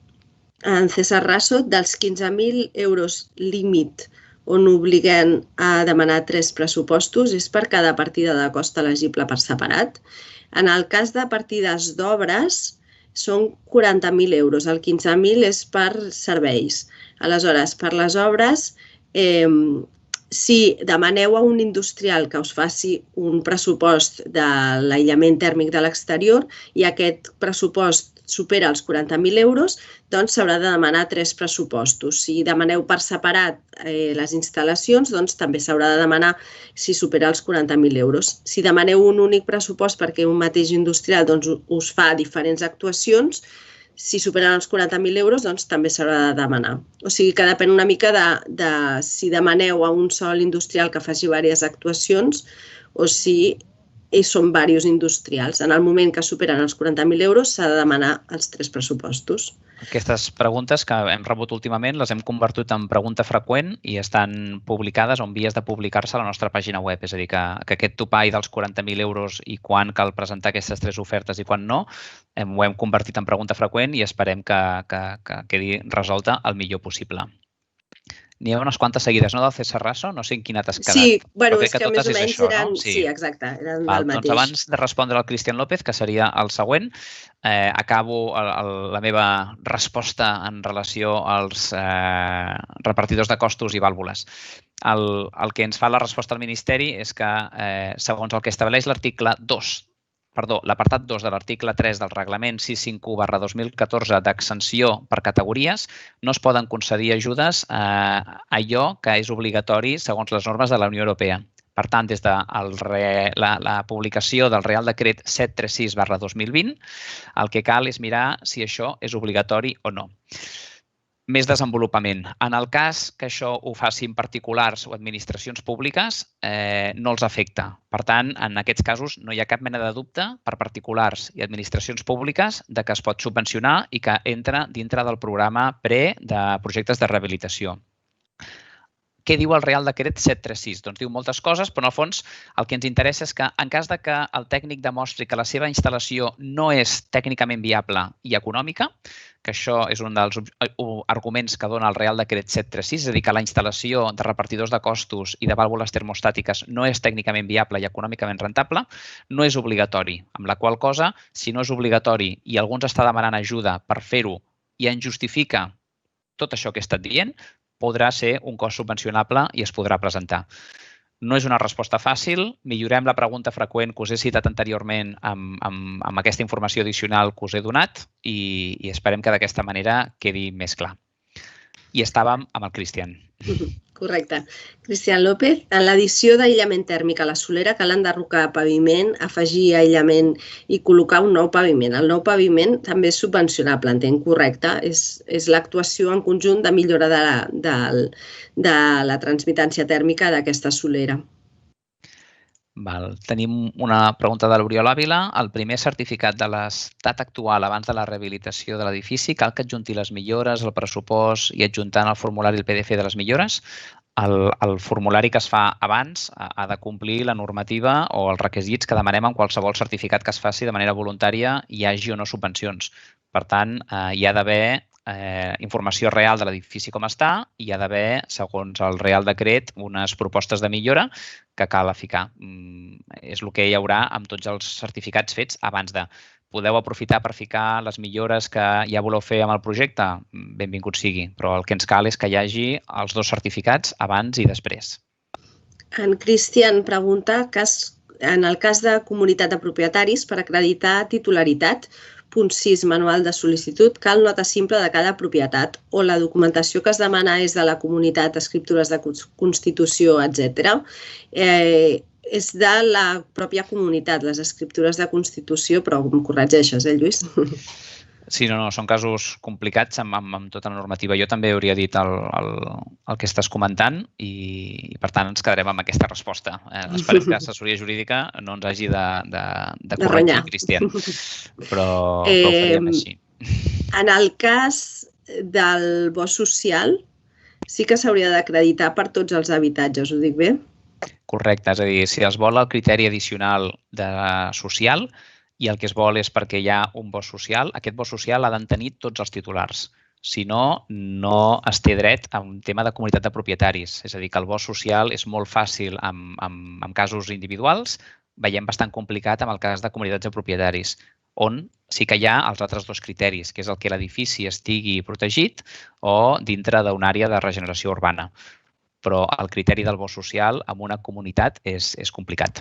en César Rasso, dels 15.000 euros límit on obliguem a demanar 3 pressupostos és per cada partida de cost elegible per separat. En el cas de partides d'obres, són 40.000 euros. El 15.000 és per serveis. Aleshores, per les obres, si demaneu a un industrial que us faci un pressupost de l'aïllament tèrmic de l'exterior i aquest pressupost supera els 40.000 euros, doncs s'haurà de demanar 3 pressupostos. Si demaneu per separat les instal·lacions, doncs també s'haurà de demanar si supera els 40.000 euros. Si demaneu un únic pressupost perquè un mateix industrial us fa diferents actuacions, si superen els 40.000 euros, doncs també s'haurà de demanar. O sigui que depèn una mica de si demaneu a un sol industrial que faci diverses actuacions o si són diversos industrials. En el moment que superen els 40.000 euros s'ha de demanar els 3 pressupostos. Aquestes preguntes que hem rebut últimament les hem convertit en pregunta freqüent i estan publicades o en vies de publicar-se a la nostra pàgina web. És a dir, que aquest topall dels 40.000 euros i quan cal presentar aquestes 3 ofertes i quan no, ho hem convertit en pregunta freqüent i esperem que quedi resolta el millor possible. N'hi ha unes quantes seguides, no, del César Rasso? No sé en quina t'has quedat. Sí, bueno, és que més o menys eren... Sí, exacte, eren del mateix. Doncs abans de respondre al Cristian López, que seria el següent, acabo la meva resposta en relació als repartidors de costos i vàlvules. El que ens fa la resposta al Ministeri és que, segons el que estableix l'apartat 2 de l'article 3 del reglament 651/2014 d'exenció per categories, no es poden concedir ajudes a allò que és obligatori segons les normes de la Unió Europea. Per tant, des de la publicació del Reial Decret 736/2020, el que cal és mirar si això és obligatori o no. Més desenvolupament. En el cas que això ho facin particulars o administracions públiques, no els afecta. Per tant, en aquests casos no hi ha cap mena de dubte per particulars i administracions públiques de que es pot subvencionar i que entra dintre del programa PRE de projectes de rehabilitació. Què diu el Reial Decret 736? Doncs diu moltes coses, però en el fons el que ens interessa és que en cas que el tècnic demostri que la seva instal·lació no és tècnicament viable i econòmica, que això és un dels arguments que dona el Reial Decret 736, és a dir, que la instal·lació de repartidors de costos i de vàlvules termostàtiques no és tècnicament viable i econòmicament rentable, no és obligatori. Amb la qual cosa, si no és obligatori i algú ens està demanant ajuda per fer-ho i en justifica tot això que he estat dient, podrà ser un cost subvencionable i es podrà presentar. No és una resposta fàcil, millorem la pregunta freqüent que us he citat anteriorment amb aquesta informació addicional que us he donat i esperem que d'aquesta manera quedi més clar. I estàvem amb el Cristian. Correcte. Cristian López, en l'addició d'aïllament tèrmic a la solera cal enderrocar paviment, afegir aïllament i col·locar un nou paviment. El nou paviment també és subvencionable, entenc, correcte? És l'actuació en conjunt de millora de la transmitància tèrmica d'aquesta solera. Tenim una pregunta de l'Oriol Ávila. El primer certificat de l'estat actual abans de la rehabilitació de l'edifici, cal que adjunti les millores, el pressupost i adjuntant el formulari el PDF de les millores. El formulari que es fa abans ha de complir la normativa o els requisits que demanem en qualsevol certificat que es faci de manera voluntària, hi hagi o no subvencions. Per tant, hi ha d'haver informació real de l'edifici com està i hi ha d'haver, segons el Real Decret, unes propostes de millora que cal ficar. És el que hi haurà amb tots els certificats fets abans de. Podeu aprofitar per ficar les millores que ja voleu fer amb el projecte? Benvingut sigui, però el que ens cal és que hi hagi els dos certificats abans i després. En Cristian pregunta en el cas de comunitat de propietaris, per acreditar titularitat, punt 6, manual de sol·licitud, cal nota simple de cada propietat o la documentació que es demana és de la comunitat, escriptures de constitució, etc. És de la pròpia comunitat, les escriptures de constitució, però em corregeixes, Lluís? Sí, no, són casos complicats amb tota la normativa. Jo també hauria dit el que estàs comentant i, per tant, ens quedarem amb aquesta resposta. Esperem que l'assessoria jurídica no ens hagi de corregir, Cristian, però ho faríem així. En el cas del bo social, sí que s'hauria d'acreditar per tots els habitatges, ho dic bé? Correcte, és a dir, si es vol el criteri addicional de social, i el que es vol és perquè hi ha un bo social, aquest bo social ha de tenir tots els titulars. Si no, no es té dret a un tema de comunitat de propietaris. És a dir, que el bo social és molt fàcil en casos individuals, veiem bastant complicat en el cas de comunitats de propietaris, on sí que hi ha els altres dos criteris, que és el que l'edifici estigui protegit o dintre d'una àrea de regeneració urbana. Però el criteri del bo social en una comunitat és complicat.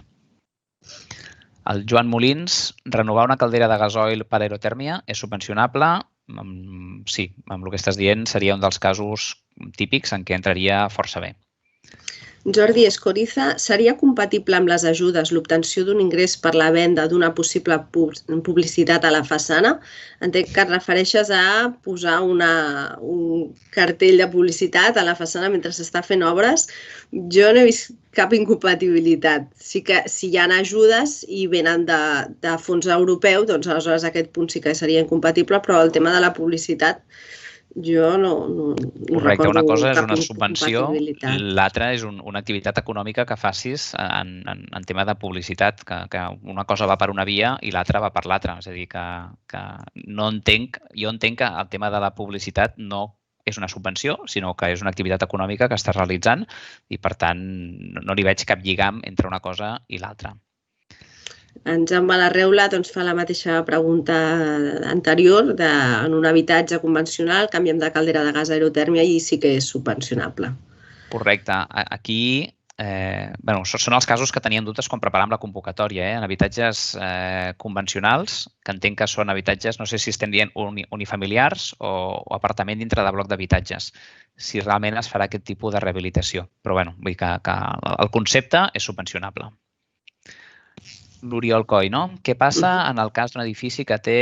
El Joan Molins, renovar una caldera de gasoil per aerotèrmia és subvencionable? Sí, amb el que estàs dient seria un dels casos típics en què entraria força bé. Jordi Escoriza, seria compatible amb les ajudes l'obtenció d'un ingrés per la venda d'una possible publicitat a la façana? Entenc que et refereixes a posar un cartell de publicitat a la façana mentre s'està fent obres. Jo no he vist cap incompatibilitat. Sí que si hi ha ajudes i venen de fons europeus, doncs aleshores aquest punt sí que seria incompatible, però el tema de la publicitat jo no correcte, una cosa és una subvenció, incompatibilitat. l'altra és una activitat econòmica que facis en tema de publicitat, que una cosa va per una via i l'altra va per l'altra. És a dir, que jo entenc que el tema de la publicitat no és una subvenció, sinó que és una activitat econòmica que estàs realitzant i, per tant, no li veig cap lligam entre una cosa i l'altra. En Jaume Larreula fa la mateixa pregunta anterior. En un habitatge convencional canviem de caldera de gas a aerotèrmia i sí que és subvencionable. Correcte. Aquí són els casos que teníem dubtes quan preparàvem la convocatòria. En habitatges convencionals, que entenc que són habitatges, no sé si estem dient unifamiliars o apartament dintre de bloc d'habitatges, si realment es farà aquest tipus de rehabilitació. Però vull dir que el concepte és subvencionable. L'Oriol Coll, no? Què passa en el cas d'un edifici que té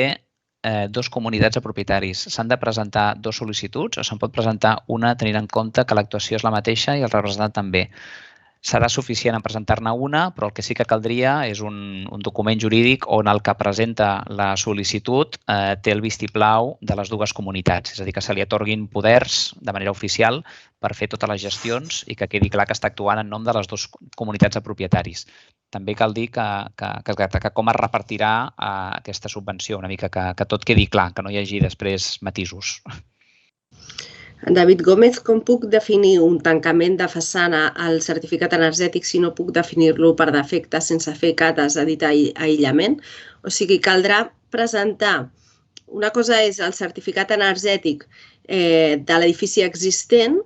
dues comunitats de propietaris? S'han de presentar dues sol·licituds o se'n pot presentar una tenint en compte que l'actuació és la mateixa i el representant també? Serà suficient en presentar-ne una, però el que sí que caldria és un document jurídic on el que presenta la sol·licitud té el vistiplau de les dues comunitats, és a dir, que se li atorguin poders de manera oficial per fer totes les gestions i que quedi clar que està actuant en nom de les dues comunitats de propietaris. També cal dir que com es repartirà aquesta subvenció, una mica que tot quedi clar, que no hi hagi després matisos. David Gómez, com puc definir un tancament de façana al certificat energètic si no puc definir-lo per defecte sense fer cates de dit aïllament? O sigui, caldrà presentar una cosa és el certificat energètic de l'edifici existent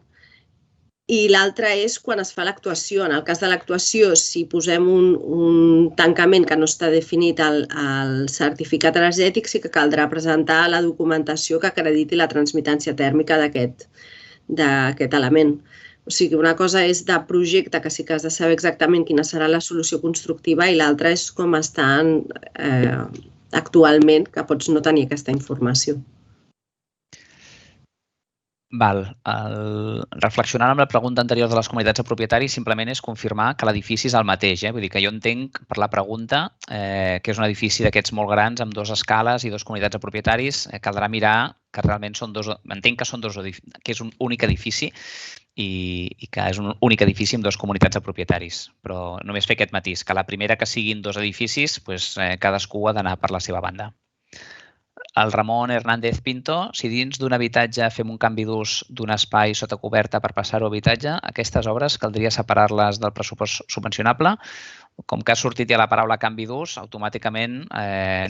i l'altra és quan es fa l'actuació. En el cas de l'actuació, si posem un tancament que no està definit al certificat energètic, sí que caldrà presentar la documentació que acrediti la transmitància tèrmica d'aquest element. O sigui, una cosa és de projecte, que sí que has de saber exactament quina serà la solució constructiva, i l'altra és com estan actualment, que pots no tenir aquesta informació. Val. Reflexionant amb la pregunta anterior de les comunitats de propietaris, simplement és confirmar que l'edifici és el mateix. Vull dir que jo entenc per la pregunta que és un edifici d'aquests molt grans amb 2 escales i 2 comunitats de propietaris. Caldrà mirar que realment són 2, entenc que són 2, que és un únic edifici i que és un únic edifici amb 2 comunitats de propietaris. Però només fer aquest matís, que la primera que siguin 2 edificis, cadascú ha d'anar per la seva banda. El Ramon Hernández Pinto, si dins d'un habitatge fem un canvi d'ús d'un espai sota coberta per passar-ho a habitatge, aquestes obres caldria separar-les del pressupost subvencionable. Com que ha sortit ja la paraula canvi d'ús, automàticament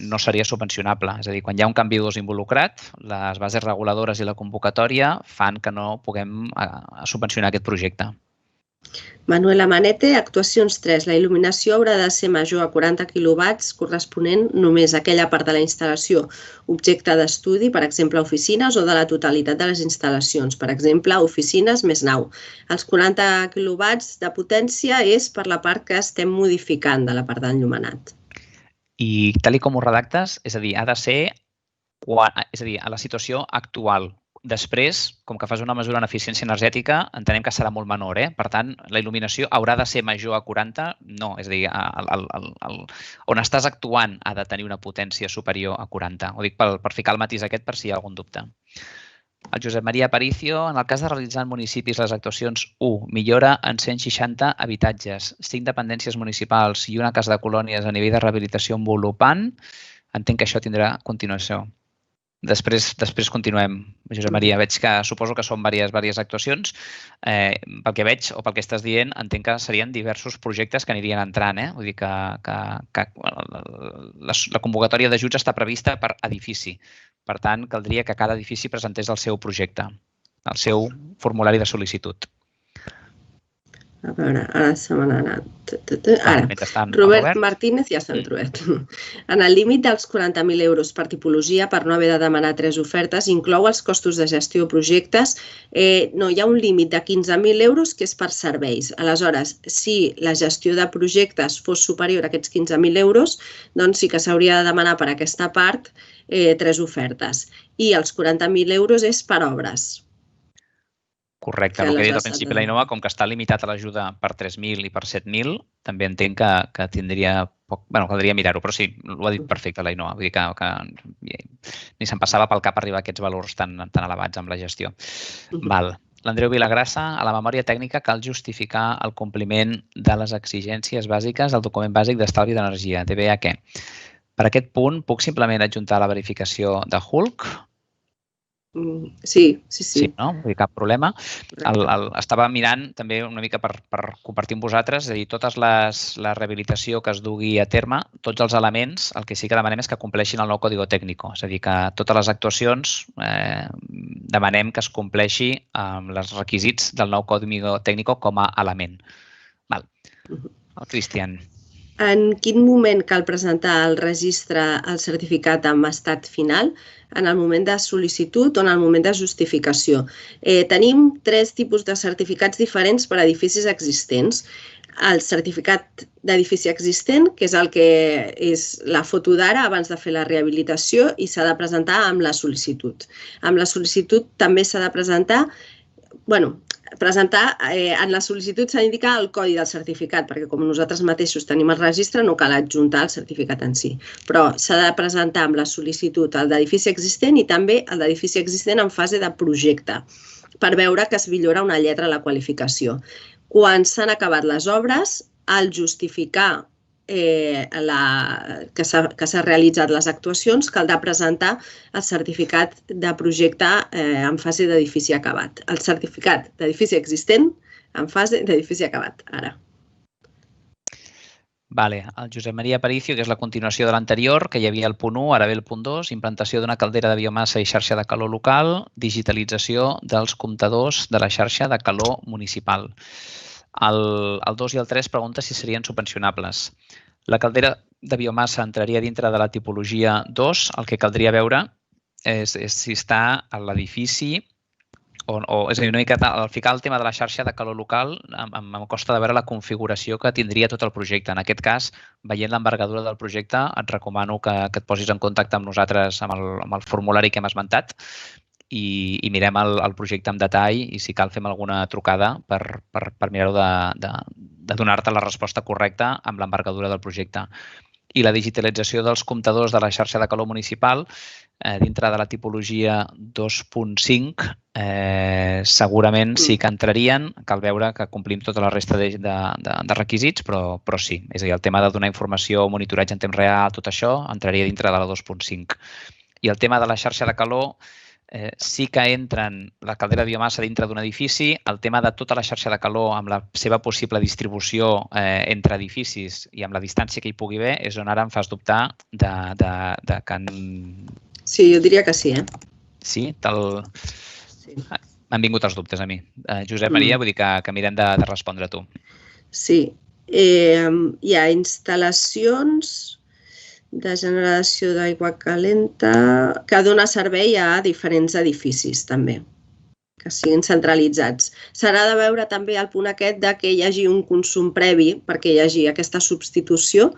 no seria subvencionable. És a dir, quan hi ha un canvi d'ús involucrat, les bases reguladores i la convocatòria fan que no puguem subvencionar aquest projecte. Manuela Manete, actuacions 3. La il·luminació haurà de ser major a 40 quilowatts corresponent només a aquella part de la instal·lació objecte d'estudi, per exemple, oficines, o de la totalitat de les instal·lacions, per exemple, oficines més nau. Els 40 quilowatts de potència és per la part que estem modificant de la part d'enllumenat. I tal com ho redactes, és a dir, ha de ser a la situació actual. Després, com que fas una mesura en eficiència energètica, entenem que serà molt menor. Per tant, la il·luminació haurà de ser major a 40? No, és a dir, on estàs actuant ha de tenir una potència superior a 40. Ho dic per ficar el matís aquest per si hi ha algun dubte. El Josep Maria Aparicio, en el cas de realitzar en municipis les actuacions 1, millora en 160 habitatges, 5 dependències municipals i una casa de colònies a nivell de rehabilitació envolupant, entenc que això tindrà continuació. Després continuem, Josep Maria. Veig que suposo que són diverses actuacions. Pel que veig o pel que estàs dient, entenc que serien diversos projectes que anirien entrant. Vull dir que la convocatòria d'ajuts està prevista per edifici. Per tant, caldria que cada edifici presentés el seu projecte, el seu formulari de sol·licitud. A veure, ara se m'ha anat. Ara, Robert Martínez ja s'han trobat. En el límit dels 40.000 euros per tipologia, per no haver de demanar 3 ofertes, inclou els costos de gestió o projectes. No, hi ha un límit de 15.000 euros que és per serveis. Aleshores, si la gestió de projectes fos superior a aquests 15.000 euros, doncs sí que s'hauria de demanar per aquesta part 3 ofertes. I els 40.000 euros és per obres. Correcte, el que he dit al principi de l'Ainoa, com que està limitat a l'ajuda per 3.000 i per 7.000, també entenc que tindria poc... Bé, caldria mirar-ho, però sí, ho ha dit perfecte l'Ainoa. Vull dir que ni se'm passava pel cap arribar a aquests valors tan elevats amb la gestió. L'Andreu Vilagrassa, a la memòria tècnica cal justificar el compliment de les exigències bàsiques del document bàsic d'estalvi d'energia, DBA què? Per aquest punt, puc simplement adjuntar la verificació de Hulk? Sí. Sí, no? Vull dir, cap problema. Estava mirant també una mica per compartir amb vosaltres, és a dir, tota la rehabilitació que es dugui a terme, tots els elements, el que sí que demanem és que compleixin el nou código técnico, és a dir, que totes les actuacions demanem que es compleixi amb els requisits del nou código técnico com a element. El Cristian. En quin moment cal presentar el registre, el certificat amb estat final? En el moment de sol·licitud o en el moment de justificació. Tenim 3 tipus de certificats diferents per a edificis existents. El certificat d'edifici existent, que és el que és la foto d'ara abans de fer la rehabilitació, i s'ha de presentar amb la sol·licitud. Amb la sol·licitud també s'ha de presentar en la sol·licitud s'ha d'indicar el codi del certificat, perquè com nosaltres mateixos tenim el registre no cal adjuntar el certificat en si, però s'ha de presentar amb la sol·licitud el d'edifici existent i també el d'edifici existent en fase de projecte, per veure que es millora una lletra a la qualificació. Quan s'han acabat les obres, al justificar que s'ha realitzat les actuacions, caldrà presentar el certificat de projecte en fase d'edifici acabat. El certificat d'edifici existent en fase d'edifici acabat, ara. Vale, el Josep Maria Aparicio, que és la continuació de l'anterior, que hi havia el punt 1, ara ve el punt 2, implantació d'una caldera de biomassa i xarxa de calor local, digitalització dels comptadors de la xarxa de calor municipal. El 2 i el 3 pregunta si serien subvencionables. La caldera de biomassa entraria dintre de la tipologia 2. El que caldria veure és si està a l'edifici és a dir, una mica al ficar el tema de la xarxa de calor local em costa de veure la configuració que tindria tot el projecte. En aquest cas, veient l'envergadura del projecte, et recomano que et posis en contacte amb nosaltres amb el formulari que hem esmentat i mirem el projecte en detall i si cal fem alguna trucada per mirar-ho de donar-te la resposta correcta amb l'envergadura del projecte. I la digitalització dels comptadors de la xarxa de calor municipal dintre de la tipologia 2.5 segurament sí que entrarien. Cal veure que complim tota la resta de requisits, però sí. És a dir, el tema de donar informació, monitoratge en temps real, tot això entraria dintre de la 2.5. I el tema de la xarxa de calor sí que entren la caldera de biomassa dintre d'un edifici. El tema de tota la xarxa de calor amb la seva possible distribució entre edificis i amb la distància que hi pugui haver és on ara em fas dubtar de que... Sí, jo diria que sí, Sí? M'han vingut els dubtes a mi. Josep Maria, vull dir que mirem de respondre a tu. Sí. Hi ha instal·lacions de generació d'aigua calenta que dona servei a diferents edificis, també, que siguin centralitzats. S'ha de veure també el punt aquest de que hi hagi un consum previ perquè hi hagi aquesta substitució,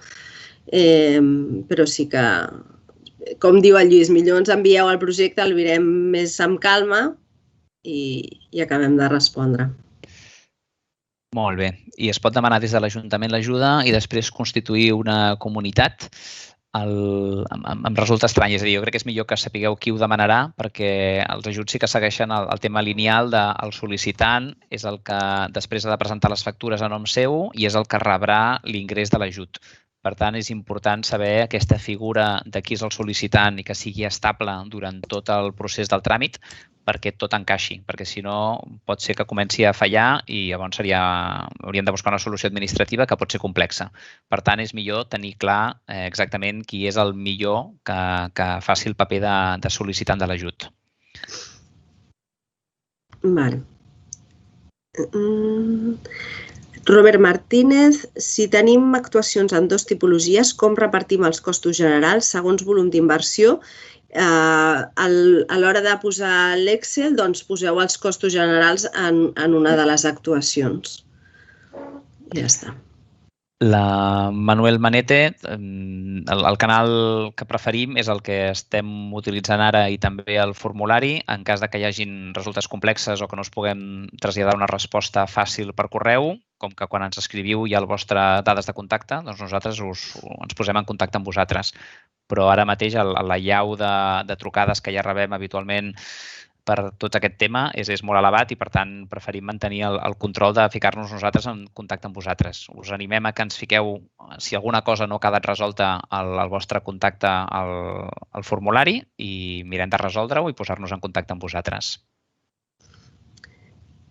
però sí que, com diu el Lluís, millor ens envieu el projecte, el mirem més amb calma i acabem de respondre. Molt bé. I es pot demanar des de l'Ajuntament l'ajuda i després constituir una comunitat. Em resulta estrany, és a dir, jo crec que és millor que sapigueu qui ho demanarà perquè els ajuts sí que segueixen el tema lineal del sol·licitant, és el que després ha de presentar les factures a nom seu i és el que rebrà l'ingrés de l'ajut. Per tant, és important saber aquesta figura de qui és el sol·licitant i que sigui estable durant tot el procés del tràmit perquè tot encaixi, perquè si no pot ser que comenci a fallar i llavors hauríem de buscar una solució administrativa que pot ser complexa. Per tant, és millor tenir clar exactament qui és el millor que faci el paper de sol·licitant de l'ajut. Vale. Robert Martínez, si tenim actuacions en dues tipologies, com repartim els costos generals segons volum d'inversió? A l'hora de posar l'Excel, doncs poseu els costos generals en una de les actuacions. Ja està. La Manuel Manete, el canal que preferim és el que estem utilitzant ara i també el formulari. En cas que hi hagin resultats complexes o que no us puguem traslladar una resposta fàcil per correu, com que quan ens escriviu hi ha les vostres dades de contacte, doncs nosaltres ens posem en contacte amb vosaltres. Però ara mateix l'allau de trucades que ja rebem habitualment per tot aquest tema és molt elevat i, per tant, preferim mantenir el control de ficar-nos nosaltres en contacte amb vosaltres. Us animem a que ens fiqueu, si alguna cosa no ha quedat resolta, al vostre contacte al formulari i mirem de resoldre-ho i posar-nos en contacte amb vosaltres.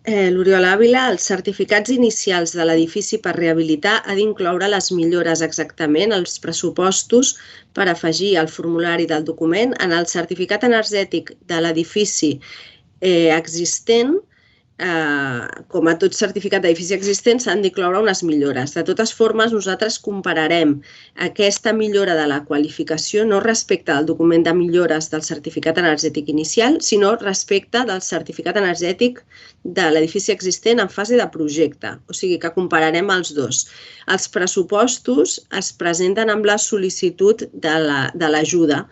L'Oriol Ávila, els certificats inicials de l'edifici per rehabilitar ha d'incloure les millores exactament, els pressupostos per afegir al formulari del document. En el certificat energètic de l'edifici existent, com a tot certificat d'edifici existent, s'han d'incloure unes millores. De totes formes, nosaltres compararem aquesta millora de la qualificació no respecte al document de millores del certificat energètic inicial, sinó respecte del certificat energètic de l'edifici existent en fase de projecte. O sigui que compararem els dos. Els pressupostos es presenten amb la sol·licitud de l'ajuda,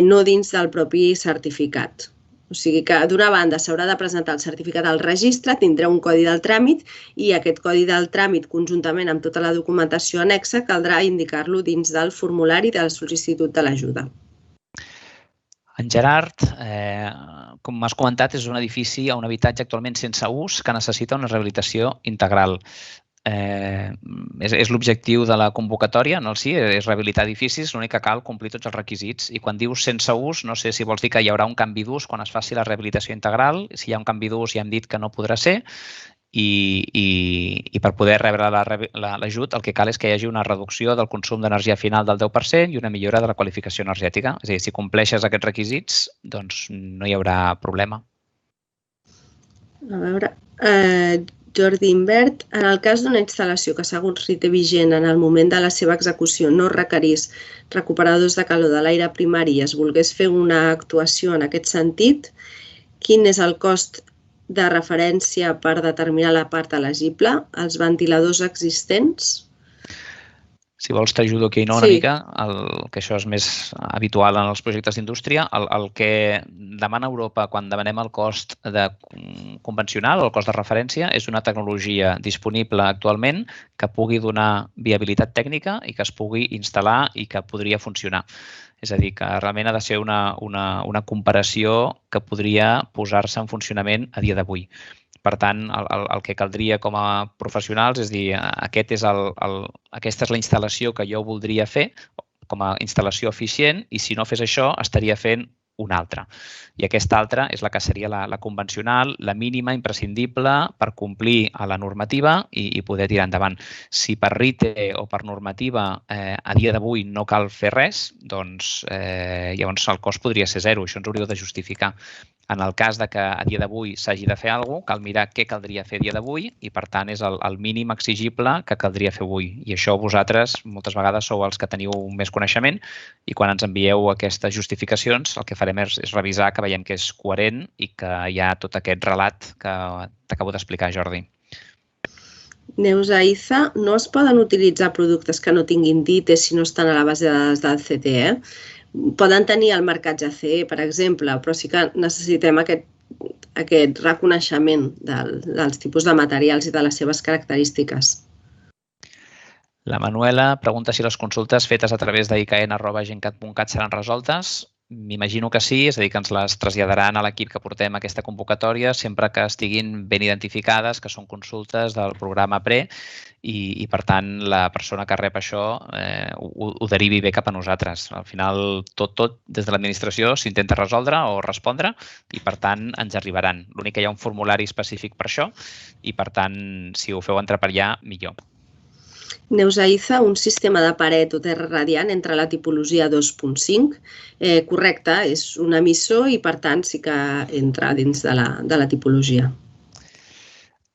no dins del propi certificat. O sigui que, d'una banda, s'haurà de presentar el certificat al registre, tindrà un codi del tràmit i aquest codi del tràmit, conjuntament amb tota la documentació annexa, caldrà indicar-lo dins del formulari de la sol·licitud de l'ajuda. En Gerard, com m'has comentat, és un edifici o un habitatge actualment sense ús que necessita una rehabilitació integral. És l'objectiu de la convocatòria, no? Sí, és rehabilitar edificis, l'únic que cal complir tots els requisits. I quan dius sense ús, no sé si vols dir que hi haurà un canvi d'ús quan es faci la rehabilitació integral. Si hi ha un canvi d'ús ja hem dit que no podrà ser. i per poder rebre l'ajut el que cal és que hi hagi una reducció del consum d'energia final del 10% i una millora de la qualificació energètica. És a dir, si compleixes aquests requisits, doncs no hi haurà problema. A veure, Jordi Invert, en el cas d'una instal·lació que segons RITE vigent en el moment de la seva execució no requerís recuperadors de calor de l'aire primari i es volgués fer una actuació en aquest sentit, quin és el cost de referència per determinar la part elegible, els ventiladors existents? Si vols t'ajudo aquí una mica, que això és més habitual en els projectes d'indústria. El que demana Europa quan demanem el cost convencional o el cost de referència és una tecnologia disponible actualment que pugui donar viabilitat tècnica i que es pugui instal·lar i que podria funcionar. És a dir, que realment ha de ser una comparació que podria posar-se en funcionament a dia d'avui. Per tant, el que caldria com a professionals és dir, aquesta és la instal·lació que jo voldria fer com a instal·lació eficient i si no fes això estaria fent una altra. I aquesta altra és la que seria la convencional, la mínima, imprescindible per complir a la normativa i poder tirar endavant. Si per RITE o per normativa a dia d'avui no cal fer res, doncs llavors el cost podria ser zero. Això ens hauríeu de justificar. En el cas que a dia d'avui s'hagi de fer alguna cosa, cal mirar què caldria fer a dia d'avui i, per tant, és el mínim exigible que caldria fer avui. I això vosaltres moltes vegades sou els que teniu més coneixement i quan ens envieu aquestes justificacions el que farem és revisar que veiem que és coherent i que hi ha tot aquest relat que t'acabo d'explicar, Jordi. Neus Aiza, no es poden utilitzar productes que no tinguin DITE si no estan a la base de dades del CTE? Poden tenir el marcatge CE, per exemple, però sí que necessitem aquest reconeixement dels tipus de materials i de les seves característiques. La Manuela pregunta si les consultes fetes a través d'icaen@gencat.cat seran resoltes. M'imagino que sí, és a dir, que ens les traslladaran a l'equip que portem aquesta convocatòria sempre que estiguin ben identificades, que són consultes del programa PRE i per tant, la persona que rep això ho derivi bé cap a nosaltres. Al final, tot des de l'administració s'intenta resoldre o respondre i, per tant, ens arribaran. L'únic que hi ha un formulari específic per això i, per tant, si ho feu entrar per allà, millor. Neus Aiza, un sistema de paret o terra radiant entre la tipologia 2.5. Correcte, és un emissor i, per tant, sí que entra dins de la tipologia.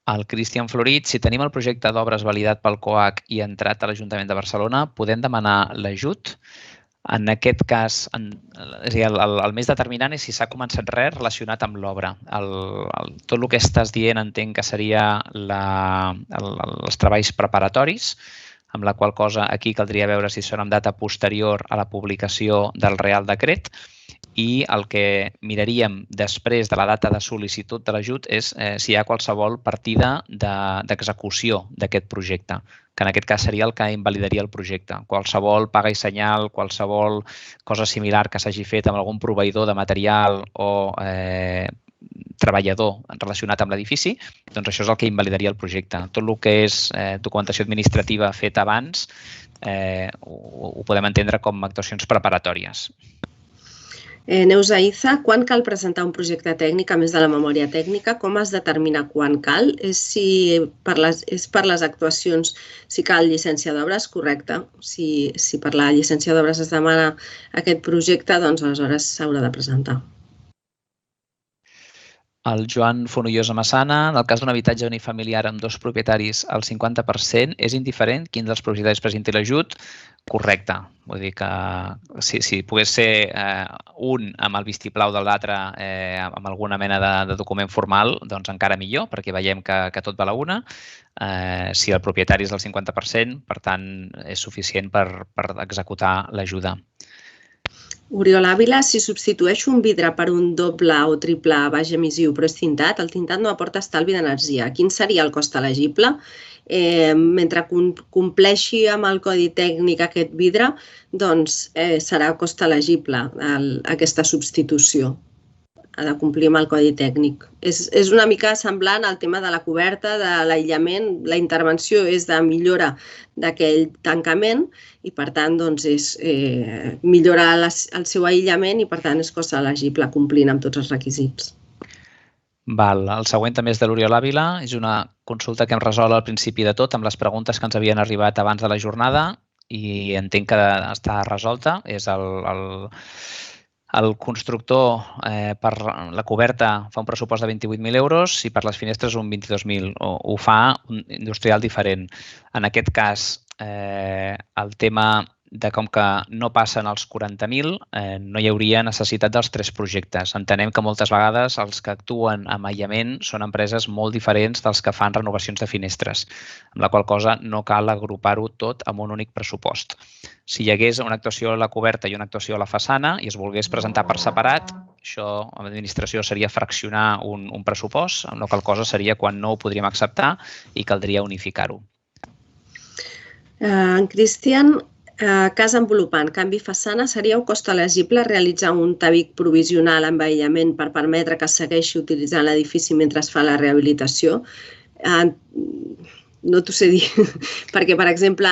El Cristian Florit, si tenim el projecte d'obres validat pel COAC i entrat a l'Ajuntament de Barcelona, podem demanar l'ajut? En aquest cas, és a dir, el més determinant és si s'ha començat res relacionat amb l'obra. Tot el que estàs dient entenc que seria els treballs preparatoris, amb la qual cosa aquí caldria veure si són amb data posterior a la publicació del Real Decret i el que miraríem després de la data de sol·licitud de l'ajut és si hi ha qualsevol partida d'execució d'aquest projecte, que en aquest cas seria el que invalidaria el projecte. Qualsevol paga i senyal, qualsevol cosa similar que s'hagi fet amb algun proveïdor de material o treballador relacionat amb l'edifici, doncs això és el que invalidaria el projecte. Tot el que és documentació administrativa feta abans ho podem entendre com actuacions preparatòries. Neus Aiza, quan cal presentar un projecte tècnic, a més de la memòria tècnica? Com es determina quan cal? És per les actuacions, si cal llicència d'obres, correcte. Si per la llicència d'obres es demana aquest projecte, doncs aleshores s'haurà de presentar. El Joan Fonollosa Massana, en el cas d'un habitatge unifamiliar amb dos propietaris al 50%, és indiferent quin dels propietaris presenti l'ajut? Correcte. Vull dir que si pogués ser un amb el vistiplau de l'altre amb alguna mena de document formal, doncs encara millor, perquè veiem que tot va a la una. Si el propietari és del 50%, per tant, és suficient per executar l'ajuda. Oriol Ávila, si substitueixo un vidre per un doble o triple baix emissiu però és tintat, el tintat no aporta estalvi d'energia. Quin seria el cost elegible? Mentre compleixi amb el codi tècnic aquest vidre, doncs serà cost elegible aquesta substitució. Ha de complir amb el codi tècnic. És una mica semblant al tema de la coberta, de l'aïllament. La intervenció és de millora d'aquell tancament i, per tant, és millorar el seu aïllament i, per tant, és cost elegible complint amb tots els requisits. El següent també és de l'Oriol Ávila. És una consulta que hem resolt al principi de tot amb les preguntes que ens havien arribat abans de la jornada i entenc que està resolta. És el constructor per la coberta fa un pressupost de 28.000 euros i per les finestres un 22.000. Ho fa un industrial diferent. En aquest cas, el tema de com que no passen els 40.000, no hi hauria necessitat dels 3 projectes. Entenem que moltes vegades els que actuen amb aïllament són empreses molt diferents dels que fan renovacions de finestres, amb la qual cosa no cal agrupar-ho tot amb un únic pressupost. Si hi hagués una actuació a la coberta i una actuació a la façana i es volgués presentar per separat, això a l'administració seria fraccionar un pressupost, amb la qual cosa seria quan no ho podríem acceptar i caldria unificar-ho. En Cristian, cas envolupant, canvi façana, seria un cost elegible realitzar un tabic provisional amb aïllament per permetre que es segueixi utilitzant l'edifici mentre es fa la rehabilitació? No t'ho sé dir, perquè, per exemple,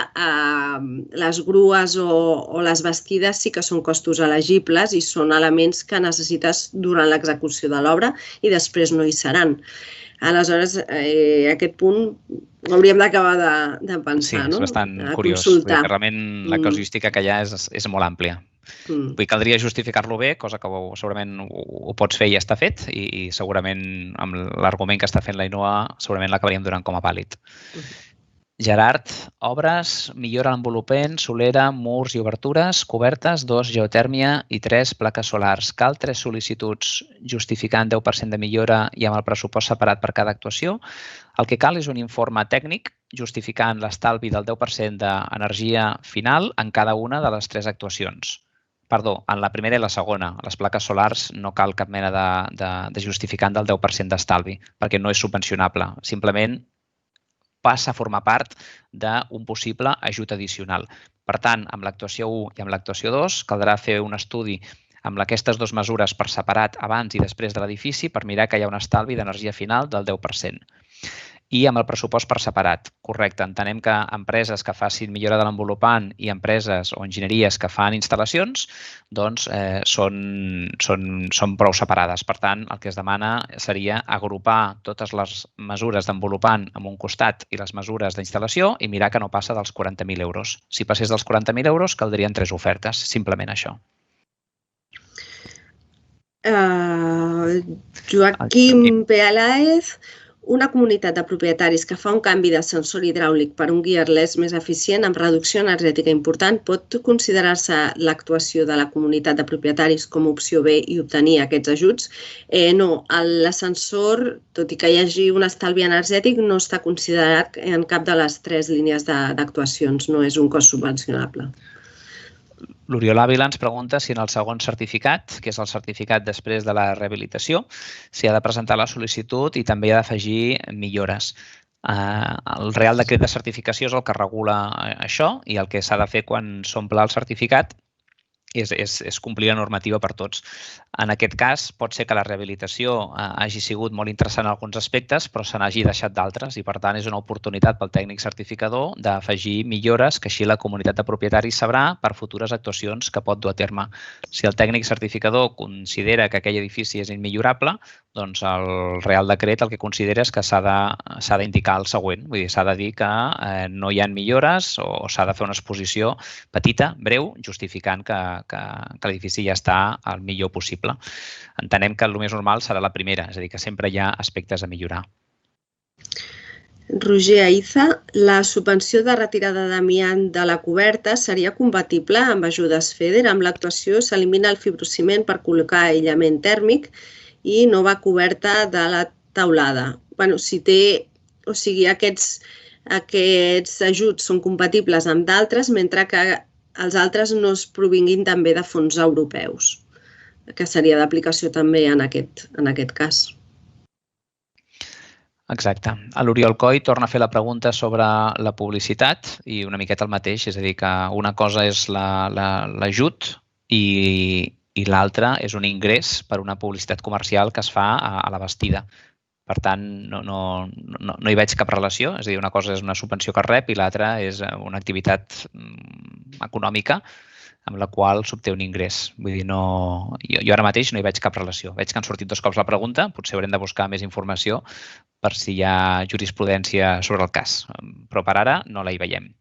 les grues o les bastides sí que són costos elegibles i són elements que necessites durant l'execució de l'obra i després no hi seran. Aleshores, aquest punt hauríem d'acabar de pensar, no? Sí, és bastant curiós. Realment la casuística que hi ha és molt àmplia. Caldria justificar-lo bé, cosa que segurament ho pots fer i ja està fet i segurament amb l'argument que està fent l'Ainoa segurament l'acabaríem donant com a vàlid. Gerard, obres, millora l'envolupament, solera, murs i obertures, cobertes, 2, geotèrmia i 3, plaques solars. Cal 3 sol·licituds justificant 10% de millora i amb el pressupost separat per cada actuació. El que cal és un informe tècnic justificant l'estalvi del 10% d'energia final en cada una de les 3 actuacions. Perdó, en la primera i la segona. A les plaques solars no cal cap mena de justificant del 10% d'estalvi perquè no és subvencionable. Simplement passa a formar part d'un possible ajut addicional. Per tant, amb l'actuació 1 i amb l'actuació 2 caldrà fer un estudi amb aquestes 2 mesures per separat abans i després de l'edifici per mirar que hi ha un estalvi d'energia final del 10%. I amb el pressupost per separat. Correcte, entenem que empreses que facin millora de l'envolupant i empreses o enginyeries que fan instal·lacions doncs són prou separades. Per tant, el que es demana seria agrupar totes les mesures d'envolupant en un costat i les mesures d'instal·lació i mirar que no passa dels 40.000 euros. Si passés dels 40.000 euros, caldrien 3 ofertes, simplement això. Joaquim Pealaez, una comunitat de propietaris que fa un canvi de sensor hidràulic per un gearless més eficient amb reducció energètica important, pot considerar-se l'actuació de la comunitat de propietaris com a opció B i obtenir aquests ajuts? No, l'ascensor, tot i que hi hagi un estalvi energètic, no està considerat en cap de les 3 línies d'actuacions, no és un cost subvencionable. L'Oriol Ávila ens pregunta si en el segon certificat, que és el certificat després de la rehabilitació, s'hi ha de presentar la sol·licitud i també hi ha d'afegir millores. El Real Decret de Certificació és el que regula això i el que s'ha de fer quan s'omple el certificat és complir la normativa per tots. En aquest cas, pot ser que la rehabilitació hagi sigut molt interessant en alguns aspectes, però se n'hagi deixat d'altres i, per tant, és una oportunitat pel tècnic certificador d'afegir millores que així la comunitat de propietaris sabrà per futures actuacions que pot dur a terme. Si el tècnic certificador considera que aquell edifici és immillorable, doncs el Real Decret el que considera és que s'ha d'indicar el següent. Vull dir, s'ha de dir que no hi ha millores o s'ha de fer una exposició petita, breu, justificant que l'edifici ja està el millor possible. Entenem que el més normal serà la primera, és a dir, que sempre hi ha aspectes a millorar. Roger Aiza, la subvenció de retirada d'amiant de la coberta seria compatible amb ajudes FEDER? Amb l'actuació s'elimina el fibrociment per col·locar aïllament tèrmic i nova coberta de la teulada. Si aquests ajuts són compatibles amb d'altres, mentre que els altres no es provinguin també de fons europeus, que seria d'aplicació també en aquest cas. Exacte. L'Oriol Coll torna a fer la pregunta sobre la publicitat i una miqueta el mateix, és a dir, que una cosa és l'ajut i l'altra és un ingrés per una publicitat comercial que es fa a la bastida. Per tant, no hi veig cap relació. És a dir, una cosa és una subvenció que rep i l'altra és una activitat econòmica amb la qual s'obté un ingrés. Vull dir, jo ara mateix no hi veig cap relació. Veig que han sortit 2 cops la pregunta, potser haurem de buscar més informació per si hi ha jurisprudència sobre el cas, però per ara no la hi veiem.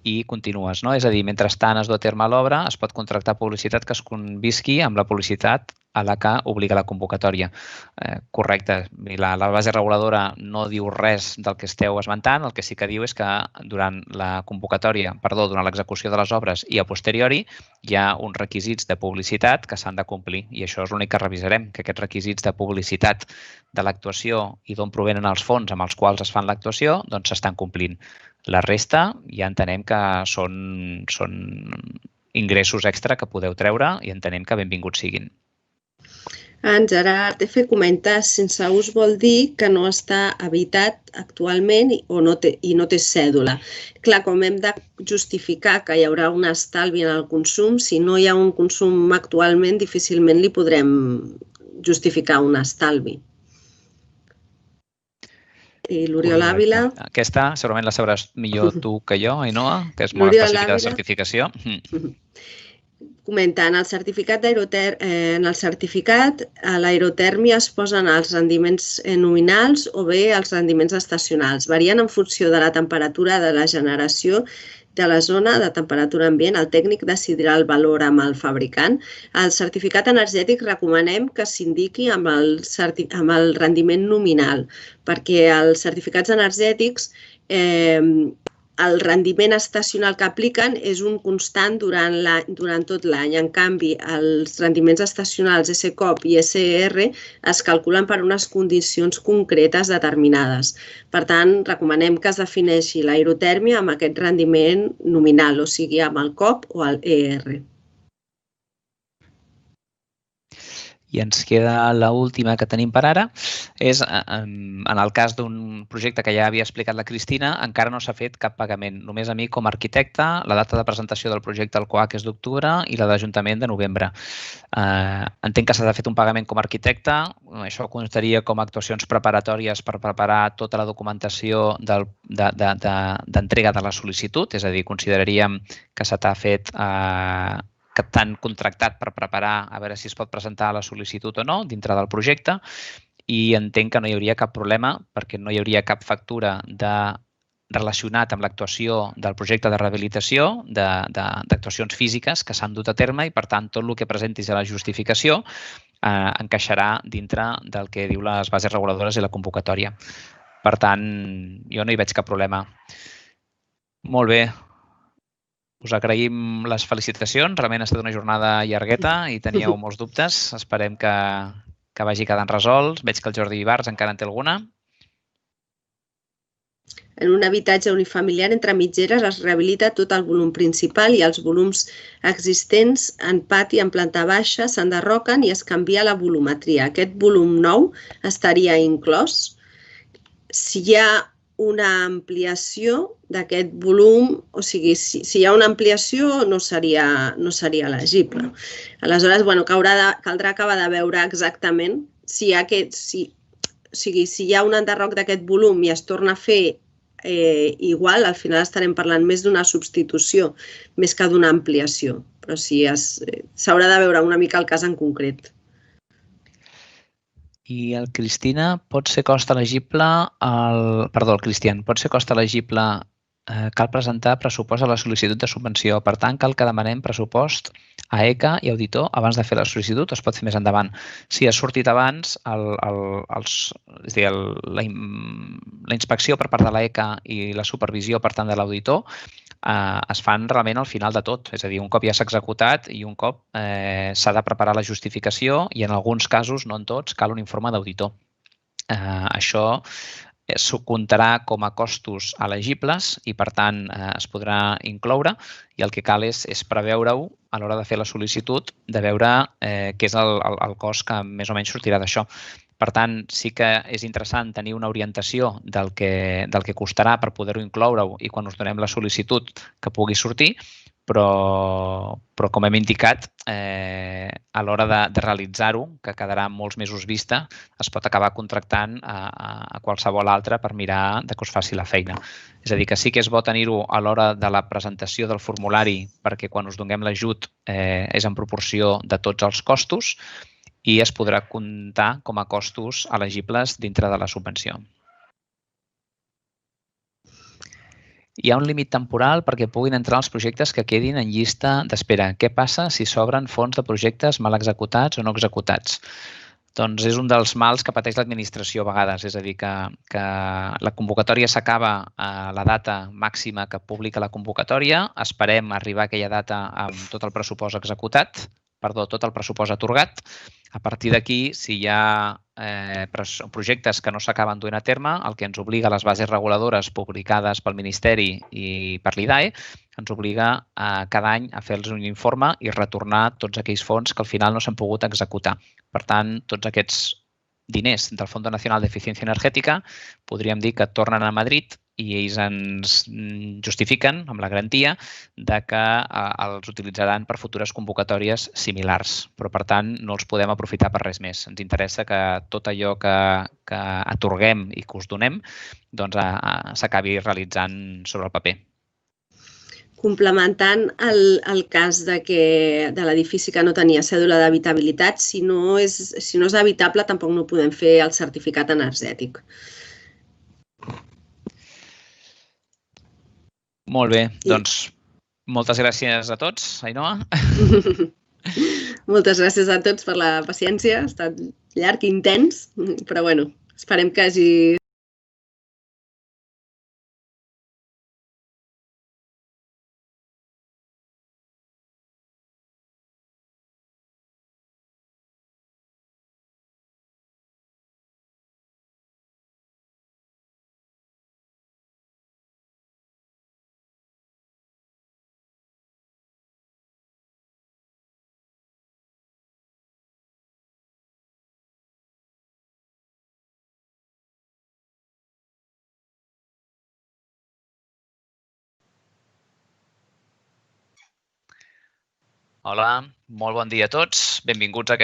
I continues, no? És a dir, mentrestant es du a terme l'obra, es pot contractar publicitat que es convisqui amb la publicitat a la que obliga la convocatòria. Correcte. La base reguladora no diu res del que esteu esmentant, el que sí que diu és que durant la convocatòria, durant l'execució de les obres i a posteriori hi ha uns requisits de publicitat que s'han de complir i això és l'únic que revisarem, que aquests requisits de publicitat de l'actuació i d'on provenen els fons amb els quals es fan l'actuació, doncs s'estan complint. La resta ja entenem que són ingressos extra que podeu treure i entenem que benvinguts siguin. En Gerard F. comenta sense ús vol dir que no està habitat actualment i no té cèdula. Clar, com hem de justificar que hi haurà un estalvi en el consum, si no hi ha un consum actualment, difícilment li podrem justificar un estalvi. I l'Oriol Ávila... Aquesta segurament la sabràs millor tu que jo, Ainhoa, que és molt específica de certificació. Comenta, en el certificat a l'aerotèrmia es posen els rendiments nominals o bé els rendiments estacionals. Varien en funció de la temperatura de la generació de la zona de temperatura ambient. El tècnic decidirà el valor amb el fabricant. El certificat energètic recomanem que s'indiqui amb el rendiment nominal, perquè els certificats energètics el rendiment estacional que apliquen és un constant durant tot l'any. En canvi, els rendiments estacionals SCOP i SER es calculen per unes condicions concretes determinades. Per tant, recomanem que es defineixi l'aerotèrmia amb aquest rendiment nominal, o sigui, amb el COP o el ER. I ens queda l'última que tenim per ara. És, en el cas d'un projecte que ja havia explicat la Cristina, encara no s'ha fet cap pagament. Només a mi com a arquitecte, la data de presentació del projecte al COAC és d'octubre i la d'Ajuntament de novembre. Entenc que s'ha de fer un pagament com a arquitecte. Això constaria com a actuacions preparatòries per preparar tota la documentació d'entrega de la sol·licitud. És a dir, consideraríem que se t'ha fet que t'han contractat per preparar a veure si es pot presentar la sol·licitud o no dintre del projecte i entenc que no hi hauria cap problema perquè no hi hauria cap factura relacionat amb l'actuació del projecte de rehabilitació d'actuacions físiques que s'han dut a terme i, per tant, tot el que presentis a la justificació encaixarà dintre del que diu les bases reguladores i la convocatòria. Per tant, jo no hi veig cap problema. Molt bé. Us agraïm les felicitacions. Realment ha estat una jornada llargueta i teníeu molts dubtes. Esperem que vagi quedant resolts. Veig que el Jordi Ibarz encara en té alguna. En un habitatge unifamiliar entre mitgeres es rehabilita tot el volum principal i els volums existents en pati en planta baixa s'enderroquen i es canvia la volumetria. Aquest volum nou estaria inclòs. Si hi ha una ampliació d'aquest volum, o sigui, si hi ha una ampliació no seria elegible. Aleshores, caldrà acabar de veure exactament si hi ha un enderroc d'aquest volum i es torna a fer igual, al final estarem parlant més d'una substitució, més que d'una ampliació, però s'haurà de veure una mica el cas en concret. I el Cristina, pot ser cost elegible, el Cristian, pot ser cost elegible, cal presentar pressupost a la sol·licitud de subvenció. Per tant, cal que demanem pressupost a ECA i auditor abans de fer la sol·licitud o es pot fer més endavant. Si ha sortit abans, la inspecció per part de l'ECA i la supervisió per tant de l'auditor es fan realment al final de tot. És a dir, un cop ja s'ha executat i un cop s'ha de preparar la justificació i en alguns casos, no en tots, cal un informe d'auditor. Això s'ho comptarà com a costos elegibles i, per tant, es podrà incloure i el que cal és preveure-ho a l'hora de fer la sol·licitud, de veure què és el cost que més o menys sortirà d'això. Per tant, sí que és interessant tenir una orientació del que costarà per poder-ho incloure-ho i quan us donem la sol·licitud que pugui sortir, però com hem indicat, a l'hora de realitzar-ho, que quedarà molts mesos vista, es pot acabar contractant a qualsevol altre per mirar que us faci la feina. És a dir, que sí que és bo tenir-ho a l'hora de la presentació del formulari, perquè quan us donem l'ajut és en proporció de tots els costos i es podrà comptar com a costos elegibles dintre de la subvenció. Hi ha un límit temporal perquè puguin entrar els projectes que quedin en llista d'espera. Què passa si s'obren fons de projectes mal executats o no executats? Doncs és un dels mals que pateix l'administració a vegades, és a dir, que la convocatòria s'acaba a la data màxima que publica la convocatòria, esperem arribar a aquella data amb tot el pressupost executat, tot el pressupost atorgat. A partir d'aquí, si hi ha projectes que no s'acaben duent a terme, el que ens obliga a les bases reguladores publicades pel Ministeri i per l'IDAE, ens obliga cada any a fer-los un informe i retornar tots aquells fons que al final no s'han pogut executar. Per tant, tots aquests diners del Fondo Nacional d'Eficiència Energètica podríem dir que tornen a Madrid i ells ens justifiquen amb la garantia de que els utilitzaran per futures convocatòries similars. Però, per tant, no els podem aprofitar per res més. Ens interessa que tot allò que atorguem i que us donem s'acabi realitzant sobre el paper. Complementant el cas de l'edifici que no tenia cèdula d'habitabilitat, si no és habitable tampoc no podem fer el certificat energètic. Molt bé, doncs moltes gràcies a tots, Ainhoa. Moltes gràcies a tots per la paciència, ha estat llarg i intens, però bueno, esperem que hagi... Hola, molt bon dia a tots. Benvinguts a aquesta